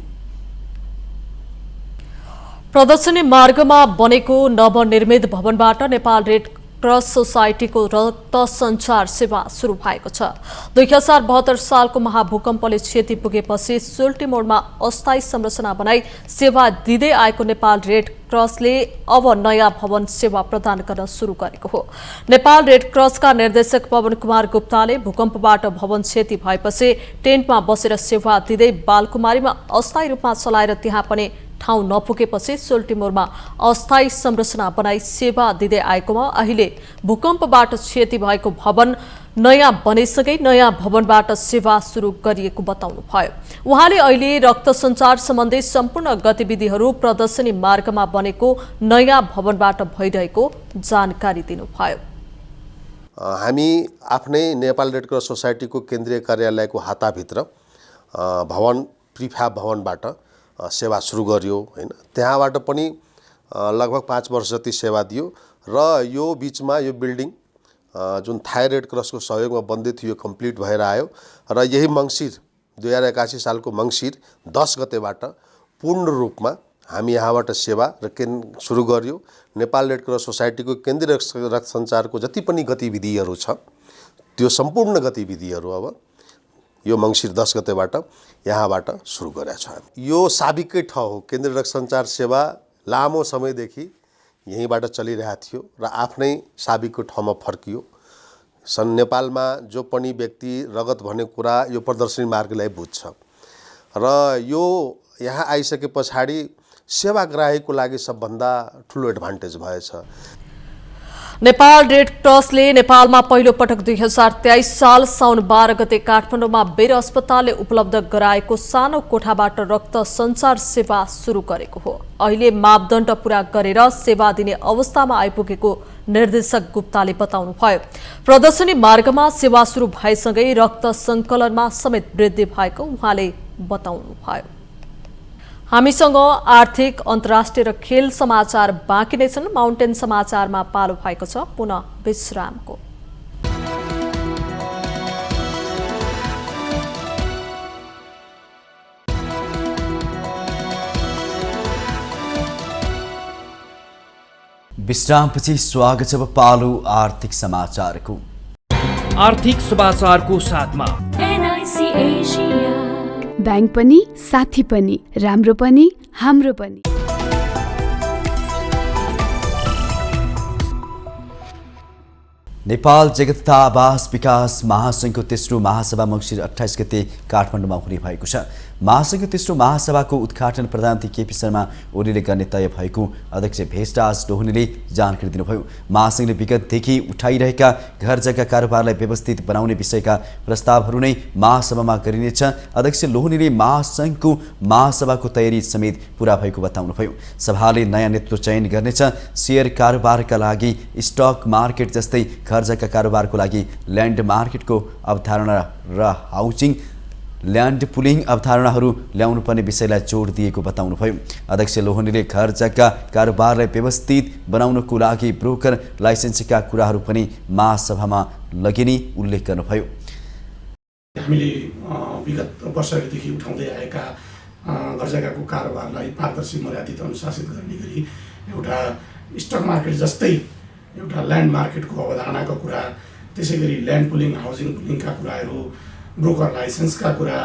प्रदर्शनी मार्गमा बनेको नवनिर्मित भवनबाट नेपाल रेड क्रस सोसाइटीको रक्त सञ्चार सेवा सुरु भएको छ। 2072 सालको महाभूकम्पले क्षति पुगेपछि सोल्टी मोडमा अस्थायी संरचना बनाई सेवा दिँदै आएको नेपाल रेड क्रसले अब नयाँ भवन सेवा प्रदान गर्न सुरु गरेको हो। नेपाल रेड क्रसका निर्देशक पवन कुमार गुप्ताले भूकम्पबाट भवन क्षति भएपछि टेन्टमा बसेर सेवा दिँदै बालकुमारीमा अस्थायी रूपमा चलाएर त्यहाँ पनि ठाउँ नपुगेपछि सोल्टिमोरमा अस्थायी संरचना बनाई सेवा दिँदै आएकोमा अहिले भूकम्पबाट क्षति भएको भवन नयाँ बनेसँगै नयाँ भवनबाट सेवा सुरु गरिएको बताउनुभयो। उहाँले अहिले रक्त सञ्चार सम्बन्धी सम्पूर्ण गतिविधिहरू प्रदर्शनी मार्गमा बनेको नयाँ भवनबाट भइरहेको जानकारी दिनुभयो। हामी आफ्नै नेपाल रेड क्रस सोसाइटीको केन्द्रीय कार्यालयको हाताभित्र भवन प्रिफ्याब भवनबाट सेवा सुरु गरियो हैन। त्यहाँबाट पनि लगभग 5 वर्ष जति सेवा दियो र यो बीचमा यो बिल्डिङ जुन थाई रेड क्रसको सहयोगमा बन्दै थियो यो कम्प्लिट भएर आयो र यही मङ्सिर 2081 सालको मङ्सिर 10 गतेबाट पूर्ण रूपमा हामी यहाँबाट सेवा सुरु गर्यो। नेपाल रेड क्रस सोसाइटीको केन्द्रीय रक्त सञ्चारको जति पनि गतिविधिहरू छ त्यो सम्पूर्ण गतिविधिहरू अब यो मङ्सिर 10 गतेबाट यहाँबाट सुरु गरेका छ। यो साबिकै ठाउँ हो। केन्द्रीय रक्त सञ्चार सेवा लामो समयदेखि यहीँबाट चलिरहेको थियो र आफ्नै साबिकको ठाउँमा फर्कियो। नेपालमा जो पनि व्यक्ति रगत भन्ने कुरा यो प्रदर्शनी मार्गलाई बुझ्छ र यो यहाँ आइसके पछाडि सेवाग्राहीको लागि सबभन्दा ठुलो एडभान्टेज भएछ। नेपाल रेड क्रसले नेपालमा पहिलो पटक 2023 साल साउन 12 गते काठमाडौँमा बेर अस्पतालले उपलब्ध गराएको सानो कोठाबाट रक्त सञ्चार सेवा सुरु गरेको हो। अहिले मापदण्ड पूरा गरेर सेवा दिने अवस्थामा आइपुगेको निर्देशक गुप्ताले बताउनुभयो। प्रदर्शनी मार्गमा सेवा सुरु भएसँगै रक्त सङ्कलनमा समेत वृद्धि भएको उहाँले बताउनुभयो। हामीसँग आर्थिक अन्तर्राष्ट्रिय र खेल समाचार बाँकी नै छन्। माउन्टेन समाचारमा पालो भएको छ पुनः विश्रामको। विश्रामपछि स्वागत छ पालो आर्थिक समाचारको। आर्थिक समाचारको साथमा एनआईसी एशिया बैंक पनि साथी पनि राम्रो पनि हाम्रो पनि। नेपाल जगत तथा आवास विकास महासङ्घको तेस्रो महासभा मङ्सिर 28 गते काठमाडौँमा हुने भएको छ। महासङ्घको तेस्रो महासभाको उद्घाटन प्रधानमन्त्री केपी शर्मा ओलीले गर्ने तय भएको अध्यक्ष भेषराज लोहनीले जानकारी दिनुभयो। महासङ्घले विगतदेखि उठाइरहेका घर जग्गा कारोबारलाई व्यवस्थित बनाउने विषयका प्रस्तावहरू नै महासभामा गरिनेछ। अध्यक्ष लोहनीले महासङ्घको महासभाको तयारी समेत पूरा भएको बताउनुभयो। सभाले नयाँ नेतृत्व चयन गर्नेछ। सेयर कारोबारका लागि स्टक मार्केट जस्तै घर जग्गा कारोबारको लागि ल्यान्ड मार्केटको अवधारणा र हाउसिङ ल्यान्ड पुलिङ अवधारणाहरू ल्याउनुपर्ने विषयलाई जोड दिएको बताउनुभयो। अध्यक्ष लोहनीले घर जग्गा कारोबारलाई व्यवस्थित बनाउनको लागि ब्रोकर लाइसेन्सका कुराहरू पनि महासभामा लगिने उल्लेख गर्नुभयो। हामीले विगत वर्षदेखि उठाउँदै आएका घर जग्गाको कारोबारलाई पारदर्शी मर्यादित अनुशासित गर्ने गरी एउटा स्टक मार्केट जस्तै एउटा ल्यान्ड मार्केटको अवधारणाको कुरा, त्यसै गरी ल्यान्ड पुलिङ हाउसिङ पुलिङका कुराहरू, ब्रोकर लाइसेन्सका कुरा,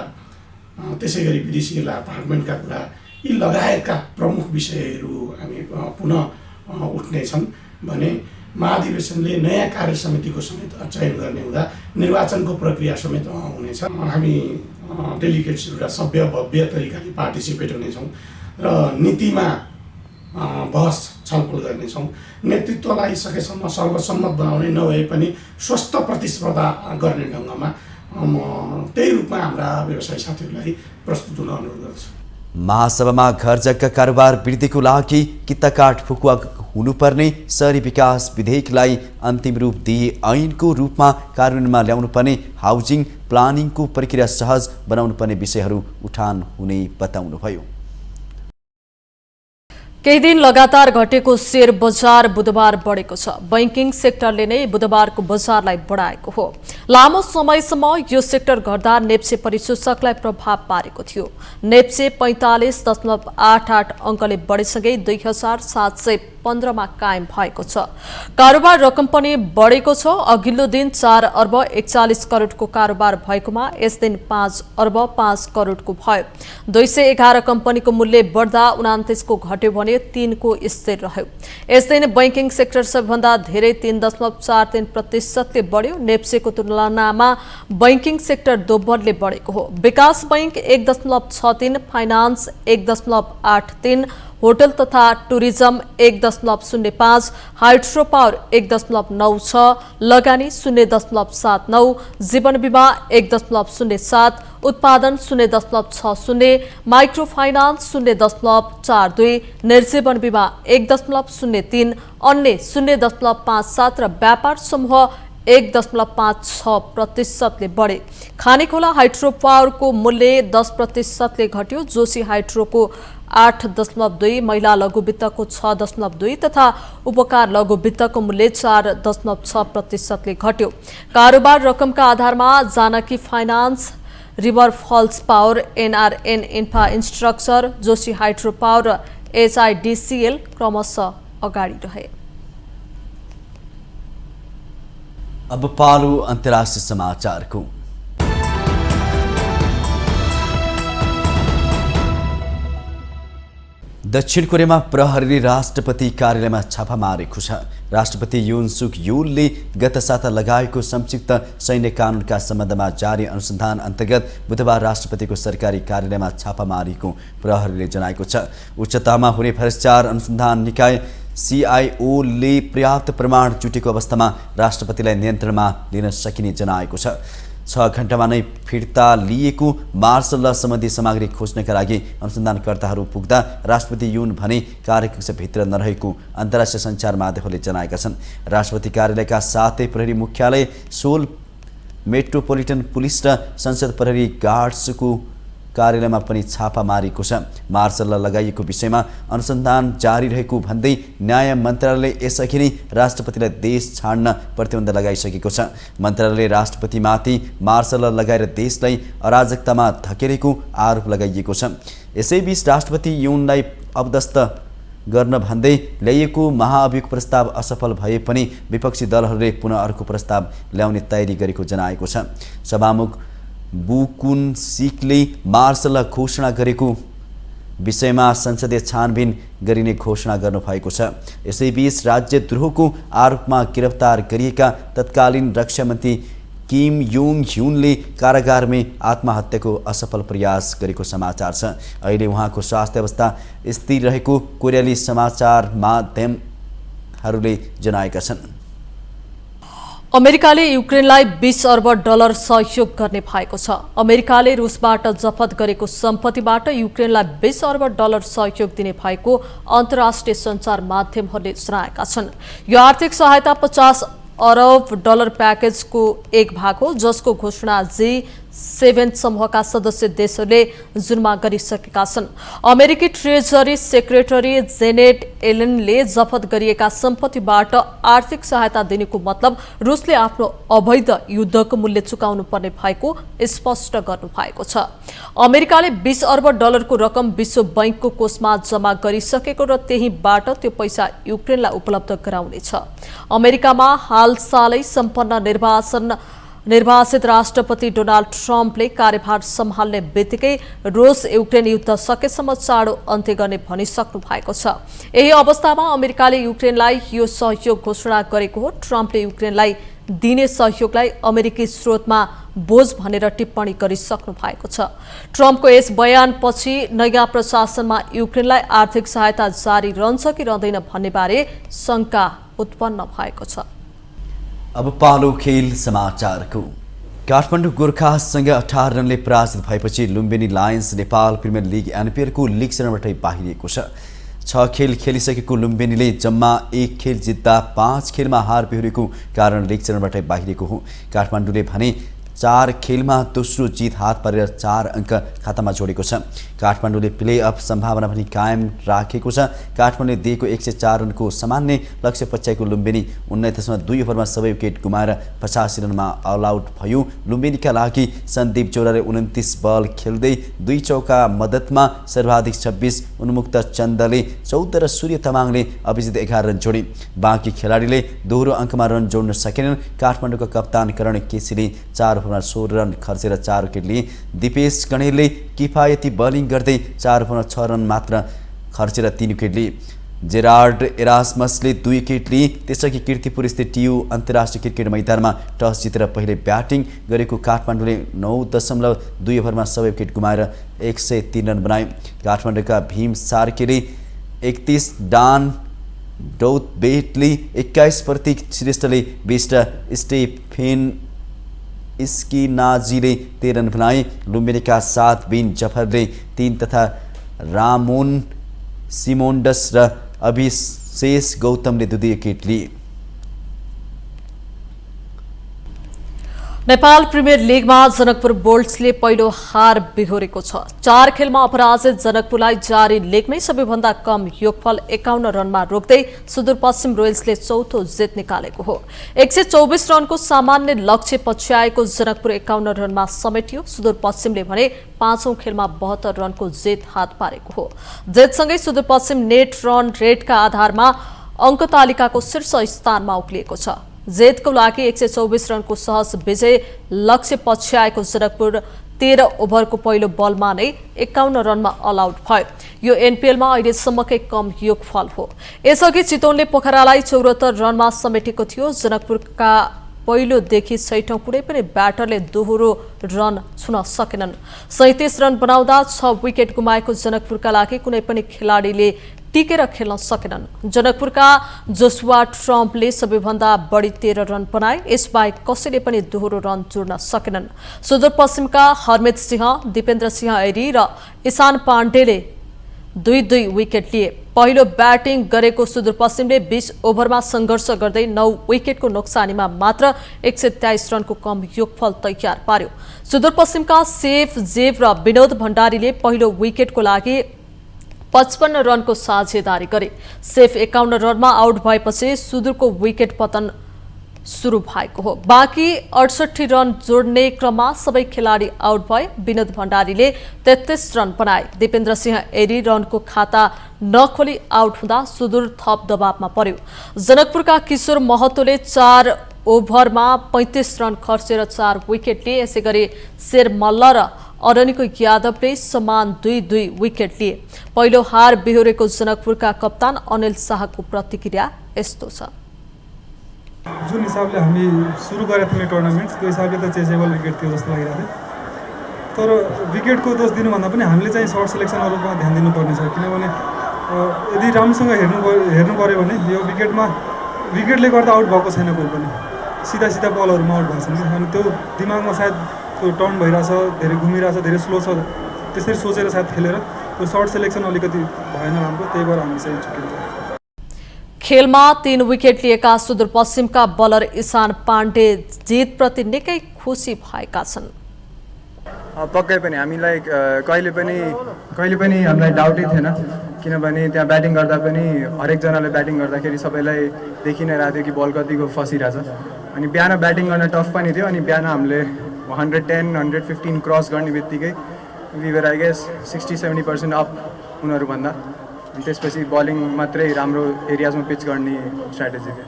त्यसै गरी विदेशी अपार्टमेन्टका कुरा, यी लगायतका प्रमुख विषयहरू हामी पुनः उठ्नेछन् भने महाधिवेशनले नयाँ कार्य समितिको समेत चयन गर्ने हुँदा निर्वाचनको प्रक्रिया समेत हुनेछ। हामी डेलिगेट्सहरू सभ्य भव्य तरिकाले पार्टिसिपेट हुनेछौँ र नीतिमा बहस छलफल गर्नेछौँ। नेतृत्वलाई सकेसम्म सर्वसम्मत बनाउने नभए पनि स्वस्थ प्रतिस्पर्धा गर्ने ढङ्गमा त्यही रूपमा हाम्रा व्यवसायी साथीहरूलाई प्रस्तुत हुन अनुरोध गर्छु। महासभामा घर जग्गा कारोबार वृद्धिको लागि किताकाठ फुकुवा हुनुपर्ने शहरी विकास विधेयकलाई अन्तिम रूप दिए ऐनको रूपमा कार्यान्वयनमा ल्याउनुपर्ने हाउसिङ प्लानिङको प्रक्रिया सहज बनाउनुपर्ने विषयहरू उठान हुने बताउनुभयो। केही दिन लगातार घटेको शेयर बजार बुधबार बढेको छ। बैंकिङ सेक्टरले नै बुधबारको बजारलाई बढाएको हो। लामो समयसम्म यो सेक्टर घट्दा नेप्से परिसूचकलाई प्रभाव पारेको थियो। नेप्से 45.88 अङ्कले बढेसँगै 2715 मा कायम भएको छ। कारोबार रकम पनि बढेको छ। अघिल्लो दिन 4 अर्ब 41 करोडको कारोबार भएकोमा यस दिन 5 अर्ब 5 करोडको भयो। 211 कम्पनीको मूल्य बढ्दा 29 को घट्यो भने 3 को स्थिर रह्यो। यस दिन बैंकिङ सेक्टर सबैभन्दा धेरै 3.43% ले बढ्यो। नेप्सेको तुलनामा बैंकिङ सेक्टर दोब्बरले बढेको हो। विकास बैंक 1.63, फाइनान्स 1.83, होटल तथा टुरिज्म 1.05, हाइड्रो पावर 1.96, लगानी 0.79, जीवन बीमा 1.07, उत्पादन 0.60, माइक्रो फाइनान्स 0.42, निर्जीवन बीमा 1.03, अन्य 0.57 र व्यापार समूह 1.56% ले बढे। खानेखोला हाइड्रो पावरको मूल्य 10% ले घट्यो। जोशी हाइड्रोको 8.2, महिला लघु वित्तको 6.2 तथा उपकार लघु वित्तको मूल्य 4.6% ले घट्यो। कारोबार रकमका आधारमा Janaki finance, river falls power, NRN infrastructure, Joshi hydro power र एचआइडिसिएल क्रमशः अगाडि रहे। अब पालो अन्तर्राष्ट्रिय समाचारको। दक्षिण कोरियामा प्रहरीले राष्ट्रपति कार्यालयमा छापा मारेको छ। राष्ट्रपति युन सुक युलले गत साता लगाएको संक्षिप्त सैन्य कानुनका सम्बन्धमा जारी अनुसन्धान अन्तर्गत बुधबार राष्ट्रपतिको सरकारी कार्यालयमा छापा मारेको प्रहरीले जनाएको छ। उच्च तहमा हुने भ्रष्टाचार अनुसन्धान निकाय CIOले पर्याप्त प्रमाण जुटेको अवस्थामा राष्ट्रपतिलाई नियन्त्रणमा लिन सकिने जनाएको छ। 6 घण्टामा नै फिर्ता लिएको मार्शल ल सम्बन्धी सामग्री खोज्नका लागि अनुसन्धानकर्ताहरू पुग्दा राष्ट्रपति युन भने कार्यकक्षभित्र नरहेको अन्तर्राष्ट्रिय सञ्चार माध्यमहरूले जनाएका छन्। राष्ट्रपति कार्यालयका साथै प्रहरी मुख्यालय, सोल मेट्रोपोलिटन पुलिस र संसद प्रहरी गार्ड्सको कार्यालयमा पनि छापा मारेको छ। मार्शल लगाइएको विषयमा अनुसन्धान जारी रहेको भन्दै न्याय मन्त्रालयले यसअघि नै राष्ट्रपतिलाई देश छाड्न प्रतिबन्ध लगाइसकेको छ। मन्त्रालयले राष्ट्रपतिमाथि मार्शल लगाएर देशलाई अराजकतामा धकेलेको आरोप लगाइएको छ। यसैबीच राष्ट्रपति युनलाई अपदस्थ गर्न भन्दै ल्याइएको महाअभियोग प्रस्ताव असफल भए पनि विपक्षी दलहरूले पुनः अर्को प्रस्ताव ल्याउने तयारी गरेको जनाएको छ। सभामुख बुकुन सिकले मार्शल घोषणा गरेको विषयमा संसदीय छानबिन गरिने घोषणा गर्नुभएको छ। यसैबीच राज्यद्रोहको आरोपमा गिरफ्तार गरिएका तत्कालीन रक्षा मन्त्री किम योङ ह्युनले कारागारमै आत्महत्याको असफल प्रयास गरेको समाचार छ। अहिले उहाँको स्वास्थ्य अवस्था स्थिर रहेको कोरियाली समाचार माध्यमहरूले जनाएका छन्। अमेरिकाले युक्रेनलाई 20 अर्ब डलर सहयोग गर्ने भएको छ। अमेरिकाले रुसबाट जफत गरेको सम्पत्तिबाट युक्रेनलाई 20 अर्ब डलर सहयोग दिने भएको अन्तर्राष्ट्रिय सञ्चार माध्यमहरूले जनाएका छन्। यो आर्थिक सहायता 50 अरब डलर प्याकेजको एक भाग हो, जसको घोषणा G7 समूहका सदस्य देशहरूले जुनमा गरिसकेका छन्। अमेरिकी ट्रेजरी सेक्रेटरी जेनेट एलेनले जफत गरिएका सम्पत्तिबाट आर्थिक सहायता दिनेको मतलब रुसले आफ्नो अवैध युद्धको मूल्य चुकाउनु पर्ने भएको स्पष्ट गर्नुभएको छ। अमेरिकाले 20 अर्ब डलरको रकम विश्व बैंकको कोषमा जम्मा गरिसकेको र त्यहीबाट त्यो पैसा युक्रेनलाई उपलब्ध गराउनेछ। अमेरिकामा हालसालै सम्पन्न निर्वाचित राष्ट्रपति डोनाल्ड ट्रम्पले कार्यभार सम्हाल्ने बित्तिकै रुस युक्रेन युद्ध सकेसम्म चाँडो अन्त्य गर्ने भनिसक्नु भएको छ। यही अवस्थामा अमेरिकाले युक्रेनलाई यो सहयोग घोषणा गरेको हो। ट्रम्पले युक्रेनलाई दिने सहयोगलाई अमेरिकी स्रोतमा बोझ भनेर टिप्पणी गरिसक्नु भएको छ। ट्रम्पको यस बयानपछि नयाँ प्रशासनमा युक्रेनलाई आर्थिक सहायता जारी रहन्छ कि रहँदैन भन्ने बारे शंका उत्पन्न भएको छ। अब पालो खेल समाचारको। काठमाडौँ गोर्खासँग 18 रनले पराजित भएपछि Lumbini lions Nepal premier league एनपिएलको लिग चरणबाटै बाहिरिएको छ। 6 खेल खेलिसकेको लुम्बिनीले जम्मा 1 खेल जित्दा 5 खेलमा हार बेहोरेको कारण लिग चरणबाटै बाहिरिएको हो। काठमाडौँले भने 4 खेलमा दोस्रो जित हात पारेर 4 अङ्क खातामा जोडेको छ। काठमाडौँले प्ले अफ सम्भावना पनि कायम राखेको छ। काठमाडौँले दिएको 104 रनको सामान्य लक्ष्य पछ्याएको लुम्बिनी 19.2 ओभरमा सबै विकेट गुमाएर 85 रनमा अल आउट भयो। लुम्बिनीका लागि सन्दीप जोराले 29 बल खेल्दै 2 चौका मद्दतमा सर्वाधिक 26, उन्मुक्त चन्दले 14 र सूर्य तामाङले अभिजित 11 रन जोडे। बाँकी खेलाडीले दोहोरो अङ्कमा रन जोड्न सकेनन्। काठमाडौँका कप्तान करण केसीले 4 ओभरमा 16 रन खर्चेर 4 विकेट लिए। दिपेश गणेलले किफायती बलिङ गर्दै 4 ओभरमा 6 रन मात्र खर्चेर 3 विकेट लिए। जेरार्ड एरास्मसले 2 विकेट लिए। त्यसअघि कीर्तिपुर स्थित टियु अन्तर्राष्ट्रिय क्रिकेट मैदानमा टस जितेर पहिले ब्याटिङ गरेको काठमाडौँले 9.2 ओभरमा सबै विकेट गुमाएर 103 रन बनायो। काठमाडौँका भीम सार्केले 31, डान डौतबेटले 21, प्रतीक श्रेष्ठले 20 र स्टेफेन इस्किनाजीले 13 रन बनाए। लुम्बिनीका 7 बिन जफरले 3 तथा रामोन सिमोन्डस र अभिशेष गौतमले 2 विकेट लिए। नेपाल प्रिमियर लिगमा जनकपुर बोल्ट्सले पहिलो हार बिहोरेको छ। 4 खेलमा अपराजित जनकपुरलाई जारी लिगमै सबैभन्दा कम योगफल 51 रनमा रोक्दै सुदूरपश्चिम रोयल्सले चौथो जित निकालेको हो। 124 रनको सामान्य लक्ष्य पछ्याएको जनकपुर 51 रनमा समेटियो। सुदूरपश्चिमले भने 5औं खेलमा 72 रनको जित हात पारेको हो। जितसँगै सुदूरपश्चिम नेट रन रेटका आधारमा अङ्क तालिकाको शीर्ष स्थानमा उक्लिएको छ। जितको लागि 124 रनको सहज विजय लक्ष्य पछ्याएको जनकपुर 13 ओभरको पहिलो बलमा नै 51 रनमा अल आउट भयो। यो एनपिएलमा अहिलेसम्मकै कम योगफल हो। यसअघि चितवनले पोखरालाई 74 रनमा समेटेको थियो। जनकपुरका पहिलोदेखि 6औं कुनै पनि ब्याटरले दोहोरो रन छुन सकेनन्। 37 रन बनाउँदा 6 विकेट गुमाएको जनकपुरका लागि कुनै पनि खेलाडीले टिकेर खेल्न सकेनन्। जनकपुरका जोसुवा ट्रम्पले सबैभन्दा बढी 13 रन बनाए। यसबाहेक कसैले पनि दोहोरो रन जोड्न सकेनन्। सुदूरपश्चिमका हरमित सिंह, दिपेन्द्र सिंह ऐरी र ईशान पाण्डेले 2-2 विकेट लिए। पहिलो ब्याटिङ गरेको सुदूरपश्चिमले 20 ओभरमा सङ्घर्ष गर्दै 9 विकेटको नोक्सानीमा मात्र 123 रनको कम योगफल तयार पार्यो। सुदूरपश्चिमका सेफ जेब र विनोद भण्डारीले पहिलो विकेटको लागि 55 रनको साझेदारी गरे। सेफ 51 रनमा आउट भएपछि सुदूरको विकेट पतन सुरु भएको हो। बाँकी 68 रन जोड्ने क्रममा सबै खेलाडी आउट भए। विनोद भण्डारीले 33 रन बनाए। दिपेन्द्र सिंह एरी रनको खाता नखोली आउट हुँदा सुदूर थप दबावमा पर्यो। जनकपुरका किशोर महतोले 4 ओभरमा 35 रन खर्चेर 4 विकेट लिए। यसैगरी शेर मल्ल र अरनिको यादवले समान 2-2 विकेट लिए। पहिलो हार बिहोरेको जनकपुरका कप्तान अनिल शाहको प्रतिक्रिया यस्तो छ। जुन हिसाबले हामी सुरु गरेको थियौँ टुर्नामेन्ट, त्यो हिसाबले त चेसेबल विकेट थियो जस्तो लागिरहेको थियो। तर विकेटको दोष दिनुभन्दा पनि हामीले चाहिँ सर्ट सेलेक्सनहरूमा ध्यान दिनुपर्ने छ। किनभने यदि राम्रोसँग हेर्नु पर्यो भने यो विकेटले गर्दा आउट भएको छैन। कोही पनि सिधा बलहरूमा आउट भएको छैन। अनि त्यो दिमागमा सायद त्यो टर्न भइरहेछ, धेरै घुमिरहेछ, धेरै स्लो छ, त्यसरी सोचेर सायद खेलेर त्यो सर्ट सेलेक्सन अलिकति भएन राम्रो। त्यही भएर हामी चाहिँ चुकिन्छ। खेलमा 3 विकेट लिएका सुदूरपश्चिमका बलर ईशान पाण्डे जितप्रति निकै खुसी भएका छन्। पक्कै पनि हामीलाई कहिले पनि हामीलाई डाउटै थिएन। किनभने त्यहाँ ब्याटिङ गर्दा पनि हरेकजनाले ब्याटिङ गर्दाखेरि सबैलाई देखि नै रहेको थियो कि बल कतिको फसिरहेछ। अनि बिहान ब्याटिङ गर्न टफ पनि थियो। अनि बिहान हामीले 110, 115 क्रस गर्ने बित्तिकै we were I guess 60-70% up उनीहरूभन्दा। अनि त्यसपछि बलिङ मात्रै राम्रो एरियाजमा पिच गर्ने स्ट्राटेजी थियो।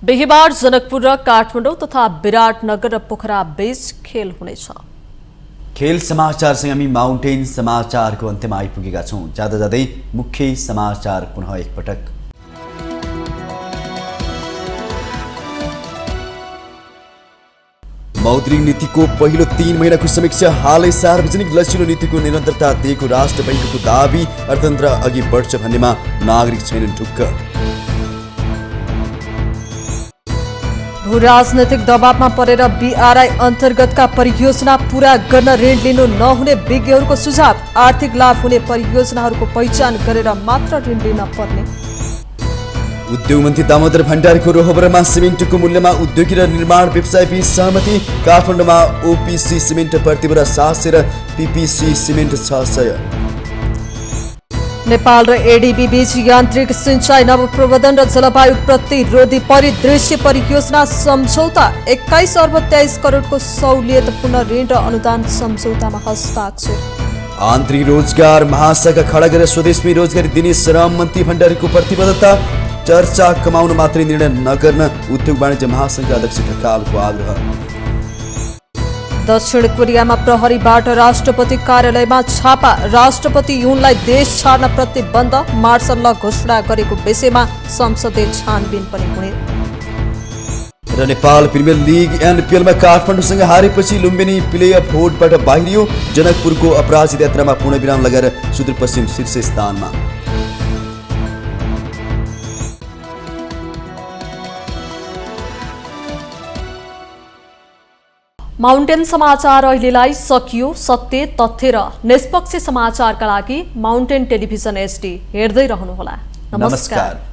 बिहिबार जनकपुर र काठमाडौँ तथा विराटनगर र पोखरा बीच खेल हुनेछ। खेल समाचारसँग हामी माउन्टेन समाचारको अन्त्यमा आइपुगेका छौँ। जाँदै मुख्य समाचार पुनः एकपटक। मौद्रिक नीतिको पहिलो 3 महिनाको समीक्षा। हालै सार्वजनिक लचिलो नीतिको निरन्तरता दिएको राष्ट्र बैंकको दाबी। अर्थतन्त्र अघि बढ्छ भन्नेमा नागरिक छैनन् ढुक्क। भू-राजनैतिक दबावमा परेर बीआरआई अन्तर्गतका परियोजना पूरा गर्न ऋण लिनु नहुने विज्ञहरूको सुझाव। आर्थिक लाभ हुने परियोजनाहरूको पहिचान गरेर मात्र ऋण लिन पर्ने। उद्योग मन्त्री दामोदर भण्डारीको रोहबरमा सिमेन्टको मूल्यमा उद्योगी र निर्माण व्यवसायबीच सहमति। काठमाडौँमा ओपिसी सिमेन्ट प्रतिबरा 700 र पिपिसी सिमेन्ट 600। नेपाल र एडीबी बीच यान्त्रिक सिंचाई नवप्रवर्धन र जलवायु प्रतिरोधी परिदृश्य परियोजना सम्झौता। 21 अर्ब 23 करोडको सहुलियत पुनः ऋण र अनुदान सम्झौतामा हस्ताक्षर। आन्तरिक रोजगार महाशाखा खडा गरेर स्वदेशमै रोजगारी दिने श्रम मन्त्री भण्डारीको प्रतिबद्धता। चर्चा कमाउन मात्रै निर्णय नगर्न उद्योग वाणिज्य महासङ्घका अध्यक्ष ढकालको आग्रह। दक्षिण कोरियामा प्रहरीबाट राष्ट्रपति कार्यालयमा छापा। राष्ट्रपति युनलाई देश छाड्न प्रतिबन्ध। मार्सल ल घोषणा गरेको विषयमा संसदीय छानबिन पनि हुने। र नेपाल प्रिमियर लिग एनपिएलमा काठमाडौँसँग हारेपछि लुम्बिनी प्ले अफ होडबाट बाहिरियो। जनकपुरको अपराजित यात्रामा पूर्णविराम लगाएर सुदूरपश्चिम शीर्ष स्थानमा। माउन्टेन समाचार अहिलेलाई सकियो। सत्य, तथ्य र निष्पक्ष समाचारका लागि माउन्टेन टेलिभिजन HD हेर्दै रहनुहोला। नमस्कार।